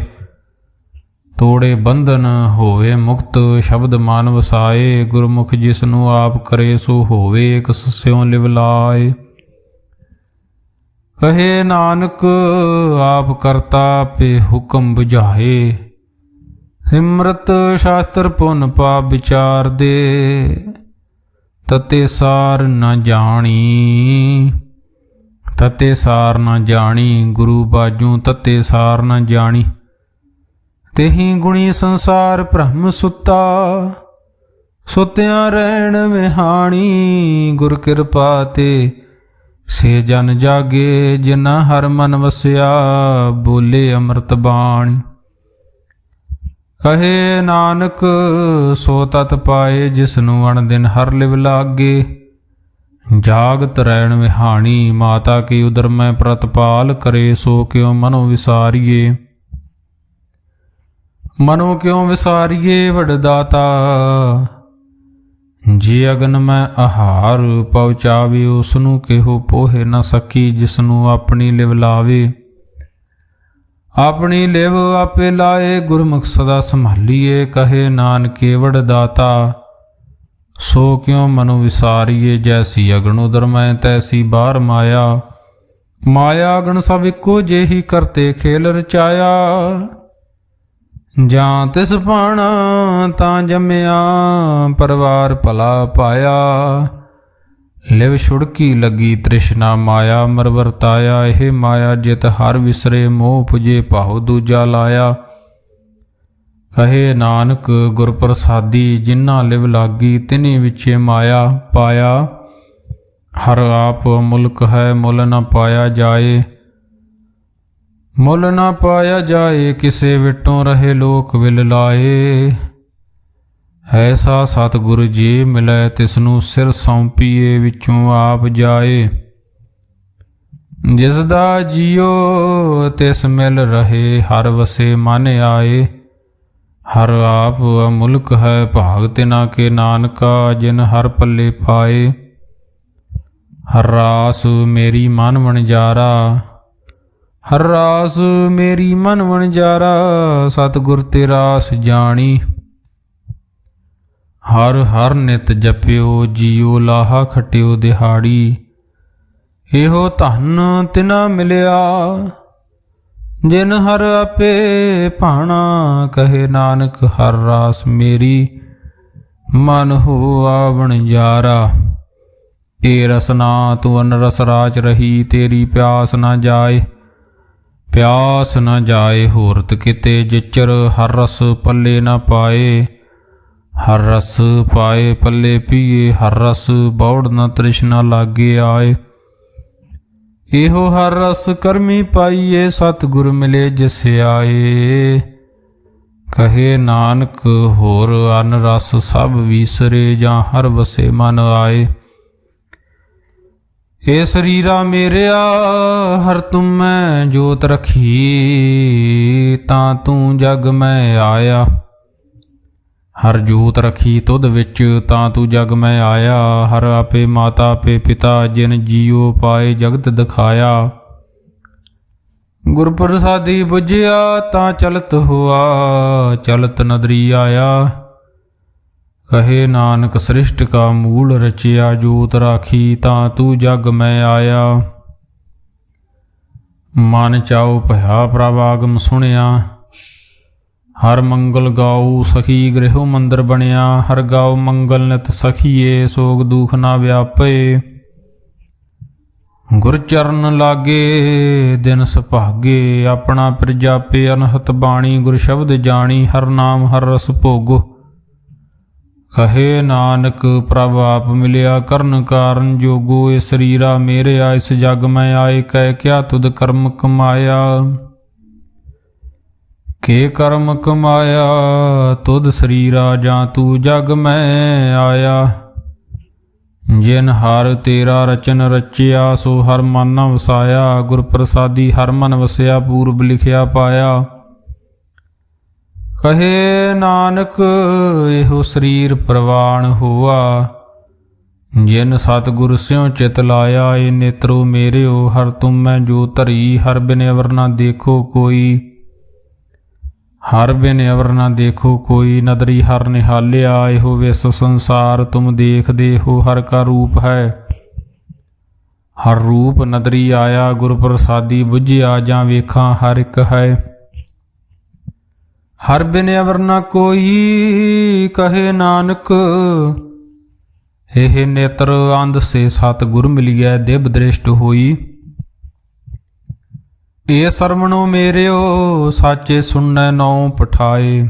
ਤੋੜੇ ਬੰਧਨ ਹੋਵੇ ਮੁਕਤ, ਸ਼ਬਦ ਮਨ ਵਸਾਏ। ਗੁਰਮੁਖ ਜਿਸਨੂੰ ਆਪ ਕਰੇ, ਸੋ ਹੋਵੇ ਇਕ ਸਿਉ ਲਿਵ ਲਾਏ। ਕਹੇ ਨਾਨਕ ਆਪ ਕਰਤਾ ਪੇ ਹੁਕਮ ਬੁਝਾਏ। ਸਿਮਰਤ ਸ਼ਾਸਤਰ ਪੁਨ ਪਾਪ ਵਿਚਾਰ ਦੇ, ਤਤੇ ਸਾਰ ਨ ਜਾਣੀ। ਤਤੇ ਸਾਰ ਨ ਜਾਣੀ, ਗੁਰੂ ਬਾਝੋਂ ਤਤੇ ਸਾਰ ਨ ਜਾਣੀ। ਤੇਹੀ ਗੁਣੀ ਸੰਸਾਰ ਭ੍ਰਮ ਸੁੱਤਾ, ਸੁਤਿਆਂ ਰਹਿਣ ਵਿਹਾਣੀ। ਗੁਰ ਕਿਰਪਾ ਤੇ ਸੇ ਜਨ ਜਾਗੇ, ਜਿਨਾ ਹਰ ਮਨ ਵਸਿਆ। ਬੋਲੇ ਅੰਮ੍ਰਿਤ ਬਾਣੀ। ਕਹੇ ਨਾਨਕ ਸੋ ਤਤ ਪਾਏ, ਜਿਸਨੂੰ ਅਣ ਦਿਨ ਹਰ ਲਿਵ ਲਾਗੇ। ਜਾਗਤ ਰਹਿਣ ਵਿਹਾਣੀ, ਮਾਤਾ ਕੀ ਉਦਰ ਮੈਂ ਪ੍ਰਤਪਾਲ ਕਰੇ। ਸੋ ਕਿਉ ਮਨੋ ਵਿਸਾਰੀਏ, ਮਨੋ ਕਿਉ ਵਿਸਾਰੀਏ ਵਡਦਾਤਾ। ਜੇ ਅਗਨ ਮੈਂ ਆਹਾਰ ਪਹੁੰਚਾਵੇ, ਉਸਨੂੰ ਕਿਹੋ ਪੋਹੇ ਨਾ ਸਕੀ। ਜਿਸਨੂੰ ਆਪਣੀ ਲਿਵ ਲਾਵੇ, ਆਪਣੀ ਲਿਵ ਆਪੇ ਲਾਏ। ਗੁਰਮੁਖ ਸਦਾ ਸੰਭਾਲੀਏ, ਕਹੇ ਨਾਨਕੇ ਵਡਦਾਤਾ। ਸੋ ਕਿਉ ਮਨੋ ਵਿਸਾਰੀਏ, ਜੈਸੀ ਅਗਨ ਉਦਰ ਮੈਂ, ਤੈਸੀ ਬਾਹਰ ਮਾਇਆ। ਮਾਇਆ ਅਗਨ ਸਭ ਇੱਕੋ ਜਿਹੀ, ਕਰਤੇ ਖੇਲ ਰਚਾਇਆ। ਜਾਂ ਤਿਸ ਪਾਣਾ ਤਾਂ ਜੰਮਿਆ, ਪਰਿਵਾਰ ਭਲਾ ਪਾਇਆ। ਲਿਵ ਛੁੜਕੀ ਲੱਗੀ ਤ੍ਰਿਸ਼ਨਾ ਮਾਇਆ, ਮਰ ਵਰਤਾਇਆ। ਇਹ ਮਾਇਆ ਜਿਤ ਹਰ ਵਿਸਰੇ, ਮੋਹ ਪੁਜੇ ਭਾਉ ਦੂਜਾ ਲਾਇਆ। ਕਹੇ ਨਾਨਕ ਗੁਰ ਪ੍ਰਸਾਦੀ, ਜਿਨ੍ਹਾਂ ਲਿਵ ਲਾਗੀ ਤਿਨੀ ਵਿਚੇ ਮਾਇਆ ਪਾਇਆ। ਹਰ ਆਪ ਮੁਲਕ ਹੈ, ਮੁੱਲ ਨ ਪਾਇਆ ਜਾਏ। ਮੁੱਲ ਨਾ ਪਾਇਆ ਜਾਏ, ਕਿਸੇ ਵਿਟੋਂ ਰਹੇ ਲੋਕ ਵਿਲ ਲਾਏ। ਐਸਾ ਸਤਿਗੁਰ ਜੀ ਮਿਲੈ, ਤਿਸਨੂੰ ਸਿਰ ਸੌਂਪੀਏ। ਵਿੱਚੋਂ ਆਪ ਜਾਏ, ਜਿਸ ਦਾ ਜੀਓ ਤਿਸ ਮਿਲ ਰਹੇ। ਹਰ ਵਸੇ ਮਨ ਆਏ, ਹਰ ਆਪ ਮੁਲਕ ਹੈ। ਭਾਗ ਤਿਨਾ ਕੇ ਨਾਨਕਾ, ਜਿਨ ਹਰ ਪੱਲੇ ਪਾਏ। ਹਰ ਰਾਸ ਮੇਰੀ ਮਨ ਵਣਜਾਰਾ, ਹਰ ਰਾਸ ਮੇਰੀ ਮਨ ਵਣਜਾਰਾ। ਸਤਿਗੁਰ ਤੇ ਰਾਸ ਜਾਣੀ, ਹਰ ਹਰ ਨਿਤ ਜਪਿਓ। ਜੀਓ ਲਾਹਾ ਖਟਿਓ ਦਿਹਾੜੀ, ਇਹੋ ਧਨ ਤਿਨਾ ਮਿਲਿਆ। ਜਿਨ ਹਰ ਆਪੇ ਭਾਣਾ, ਕਹੇ ਨਾਨਕ ਹਰ ਰਾਸ ਮੇਰੀ, ਮਨ ਹੋਆ ਵਣਜਾਰਾ। ਏ ਰਸਨਾ ਤੂੰ ਅਨਰਸ ਰਾਚ ਰਹੀ, ਤੇਰੀ ਪਿਆਸ ਨਾ ਜਾਏ, ਪਿਆਸ ਨਾ ਜਾਏ ਹੋਰਤ ਕਿਤੇ, ਜਿਚਰ ਹਰ ਰਸ ਪੱਲੇ ਨਾ ਪਾਏ। ਹਰ ਰਸ ਪਾਏ ਪੱਲੇ ਪੀਏ, ਹਰ ਰਸ ਬੌੜ ਨਾ ਤ੍ਰਿਸ਼ਨਾ ਲਾਗੇ ਆਏ। ਇਹੋ ਹਰ ਰਸ ਕਰਮੀ ਪਾਈਏ, ਸਤਿਗੁਰ ਮਿਲੇ ਜਿਸ ਆਏ। ਕਹੇ ਨਾਨਕ ਹੋਰ ਅਨ ਰਸ ਸਭ ਵੀਸਰੇ, ਜਾਂ ਹਰ ਵਸੇ ਮਨ ਆਏ। ਏ ਸਰੀਰਾ ਮੇਰਿਆ ਹਰ ਤੁਮੈ ਜੋਤ ਰਖੀ, ਤਾਂ ਤੂੰ ਜਗ ਮੈਂ ਆਇਆ। ਹਰ ਜੋਤ ਰਖੀ ਤੁਧ ਵਿੱਚ, ਤਾਂ ਤੂੰ ਜਗ ਮੈਂ ਆਇਆ। ਹਰ ਆਪੇ ਮਾਤਾ ਆਪੇ ਪਿਤਾ, ਜਿਨ ਜੀਉ ਪਾਏ ਜਗਤ ਦਿਖਾਇਆ। ਗੁਰ ਪ੍ਰਸਾਦੀ ਬੁਝਿਆ, ਤਾਂ ਚਲਤ ਹੋਆ, ਚਲਤ ਨਦਰੀ ਆਇਆ। ਕਹੇ ਨਾਨਕ ਸ੍ਰਿਸ਼ਟ ਕਾ ਮੂਲ ਰਚਿਆ, ਜੋਤ ਰਾਖੀ ਤਾਂ ਤੂੰ ਜਗ ਮੈਂ ਆਇਆ। ਮਨ ਚਾਉ ਭਇਆ ਪ੍ਰਭ ਆਗਮ ਸੁਣਿਆ, ਹਰ ਮੰਗਲ ਗਾਉ ਸਖੀ ਗ੍ਰਹਿ ਮੰਦਰ ਬਣਿਆ। ਹਰ ਗਾਉ ਮੰਗਲ ਨਿਤ ਸਖੀਏ, ਸੋਗ ਦੁਖ ਨਾ ਵਿਆਪੇ। ਗੁਰ ਚਰਨ ਲਾਗੇ ਦਿਨ ਸੁਭਾਗੇ, ਆਪਣਾ ਪ੍ਰਜਾਪੇ ਅਨਹਤ ਬਾਣੀ। ਗੁਰ ਸ਼ਬਦ ਜਾਣੀ, ਹਰ ਨਾਮ ਹਰ ਰਸ ਭੋਗੋ। ਕਹੇ ਨਾਨਕ ਪ੍ਰਭ ਆਪ ਮਿਲਿਆ, ਕਰਨ ਕਾਰਨ ਜੋਗੋ। ਇਹ ਸਰੀਰਾ ਮੇਰਿਆ ਇਸ ਜਗ ਮੈਂ ਆਏ, ਕਹਿ ਕਿਆ ਤੁਧ ਕਰਮ ਕਮਾਇਆ। ਕੇ ਕਰਮ ਕਮਾਇਆ ਤੁਧ ਸਰੀਰਾ, ਜਾਂ ਤੂੰ ਜਗ ਮੈਂ ਆਇਆ। ਜਿਨ ਹਰ ਤੇਰਾ ਰਚਨ ਰਚਿਆ, ਸੋ ਹਰ ਮਨ ਨਾ ਵਸਾਇਆ। ਗੁਰ ਪ੍ਰਸਾਦੀ ਹਰ ਮਨ ਵਸਿਆ, ਪੂਰਬ ਲਿਖਿਆ ਪਾਇਆ। ਕਹੇ ਨਾਨਕ ਇਹੋ ਸਰੀਰ ਪ੍ਰਵਾਨ ਹੋਆ, ਜਿਨ ਸਤਿਗੁਰ ਸਿਉ ਚਿਤ ਲਾਇਆ। ਏ ਨੇਤਰੋ ਮੇਰਿਓ ਹਰ ਤੁਮੈ ਜੋ ਧਰੀ, ਹਰ ਬਿਨ ਅਵਰ ਨਾ ਦੇਖੋ ਕੋਈ। ਹਰ ਬਿਨ ਅਵਰ ਨਾ ਦੇਖੋ ਕੋਈ, ਨਦਰੀ ਹਰ ਨਿਹਾਲਿਆ। ਇਹੋ ਵਿਸ ਸੰਸਾਰ ਤੁਮ ਦੇਖਦੇ ਹੋ, ਹਰ ਕਾ ਰੂਪ ਹੈ। ਹਰ ਰੂਪ ਨਦਰੀ ਆਇਆ, ਗੁਰ ਪ੍ਰਸਾਦੀ ਬੁਝਿਆ। ਜਾਂ ਵੇਖਾਂ ਹਰ ਇੱਕ ਹੈ, ਹਰ ਬਿਨ ਅਵਰ ਨਾ ਕੋਈ। ਕਹੇ ਨਾਨਕ ਇਹ ਨੇਤਰ ਅੰਧ ਸੇ ਸਤਿਗੁਰ ਮਿਲਿਐ, ਦਿਵ ਦ੍ਰਿਸ਼ਟ ਹੋਈ। ਏ ਸਰਵਣੋ ਮੇਰਿਓ ਸਾਚੇ ਸੁਣੈ ਨੌ ਪਠਾਏ।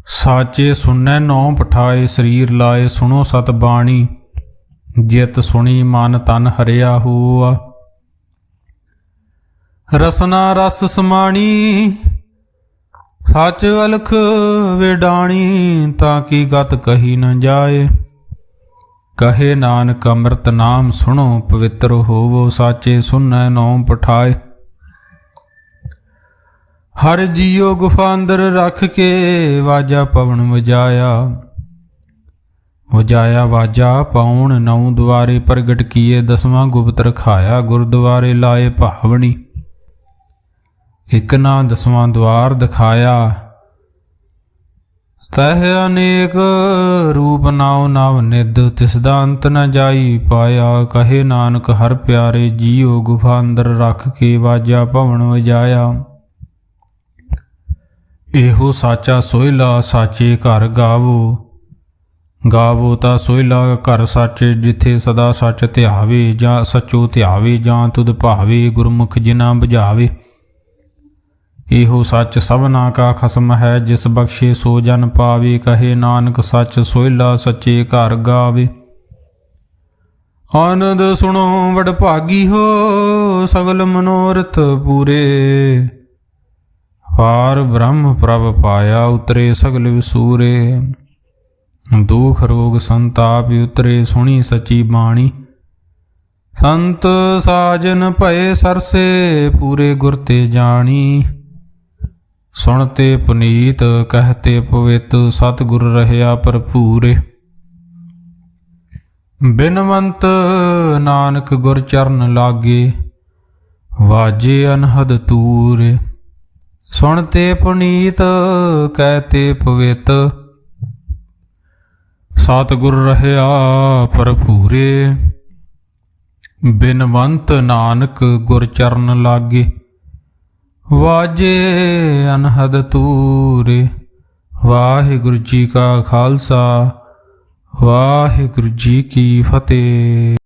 ਸਾਚੇ ਸੁਣੈ ਨੌ ਪਠਾਏ, ਸਰੀਰ ਲਾਏ ਸੁਣੋ ਸਤ ਬਾਣੀ। ਜਿਤ ਸੁਣੀ ਮਨ ਤਨ ਹਰਿਆ ਹੋਆ, ਰਸਨਾ ਰਸ ਸਮਾਣੀ। ਸੱਚ ਅਲਖ ਵਿਡਾਣੀ, ਤਾਂ ਕੀ ਗਤ ਕਹੀ ਨ ਜਾਏ। ਕਹੇ ਨਾਨਕ ਅੰਮ੍ਰਿਤ ਨਾਮ ਸੁਣੋ, ਪਵਿੱਤਰ ਹੋਵੋ। ਸਾਚੇ ਸੁਣੈ ਨੌ ਪਠਾਏ। ਹਰ ਜੀਉ ਗੁਫਾ ਅੰਦਰ ਰੱਖ ਕੇ, ਵਾਜਾ ਪਵਨ ਵਜਾਇਆ। ਵਜਾਇਆ ਵਾਜਾ ਪਾਉਣ, ਨੌ ਦੁਆਰੇ ਪ੍ਰਗਟ ਕੀਏ। ਦਸਵਾਂ ਗੁਪਤ ਰਖਾਇਆ, ਗੁਰਦੁਆਰੇ ਲਾਏ ਭਾਵਣੀ। ਇੱਕ ਨਾ ਦਸਵਾਂ ਦੁਆਰ ਦਿਖਾਇਆ, ਤਹ ਅਨੇਕ ਰੂਪ ਨਾਉ ਨਵ ਨਿਧ। ਤਿਸ ਦਾ ਅੰਤ ਨ ਜਾਈ ਪਾਇਆ। ਕਹੇ ਨਾਨਕ ਹਰ ਪਿਆਰੇ ਜੀਉ ਗੁਫਾ ਅੰਦਰ ਰੱਖ ਕੇ, ਵਾਜਾ ਭਵਨ ਵਜਾਇਆ। ਇਹੋ ਸਾਚਾ ਸੋਹਿਲਾ, ਸਾਚੇ ਘਰ ਗਾਵੋ। ਗਾਵੋ ਤਾਂ ਸੋਹਿਲਾ ਘਰ ਸਾਚੇ, ਜਿੱਥੇ ਸਦਾ ਸੱਚ ਧਿਆਵੇ। ਜਾਂ ਸੱਚੋ ਧਿਆਵੇ, ਜਾਂ ਤੁਧ ਭਾਵੇ। ਗੁਰਮੁਖ ਜਿਨਾ ਬੁਝਾਵੇ। ਇਹੋ ਸੱਚ ਸਭਨਾ ਕਾ ਖਸਮ ਹੈ, ਜਿਸ ਬਖਸ਼ੇ ਸੋ ਜਨ ਪਾਵੇ। ਕਹੇ ਨਾਨਕ ਸੱਚ ਸੋਹਿਲਾ, ਸੱਚੇ ਘਰ ਗਾਵੇ। ਆਨੰਦ ਸੁਣੋ ਵਡ ਭਾਗੀ ਹੋ, ਸਗਲ ਮਨੋਰਥ ਪੂਰੇ। ਪਾਰ ਬ੍ਰਹਮ ਪ੍ਰਭ ਪਾਇਆ, ਉਤਰੇ ਸਗਲ ਵਿਸੂਰੇ। ਦੁਖ ਰੋਗ ਸੰਤਾਪ ਉਤਰੇ, ਸੁਣੀ ਸੱਚੀ ਬਾਣੀ। ਸੰਤ ਸਾਜਨ ਭਏ ਸਰਸੇ, ਪੂਰੇ ਗੁਰ ਤੇ ਜਾਣੀ। ਸੁਣਤੇ ਪੁਨੀਤ ਕਹਤੇ ਪਵਿੱਤ, ਸਤਿਗੁਰ ਰਹਿਆ ਭਰਪੂਰੇ। ਬਿਨਵੰਤ ਨਾਨਕ ਗੁਰ ਚਰਨ ਲਾਗੇ, ਵਾਜੇ ਅਨਹਦ ਤੂਰੇ। ਸੁਣਤੇ ਪੁਨੀਤ ਕਹਤੇ ਪਵਿੱਤ, ਸਤਿਗੁਰ ਰਹਿਆ ਭਰਪੂਰੇ। ਬਿਨਵੰਤ ਨਾਨਕ ਗੁਰ ਚਰਨ ਲਾਗੇ। ਵਾਜੇ ਅਨਹਦ ਤੂਰੇ। ਵਾਹਿਗੁਰੂ ਜੀ ਕਾ ਖਾਲਸਾ ਵਾਹਿਗੁਰੂ ਜੀ ਕੀ ਫਤਿਹ।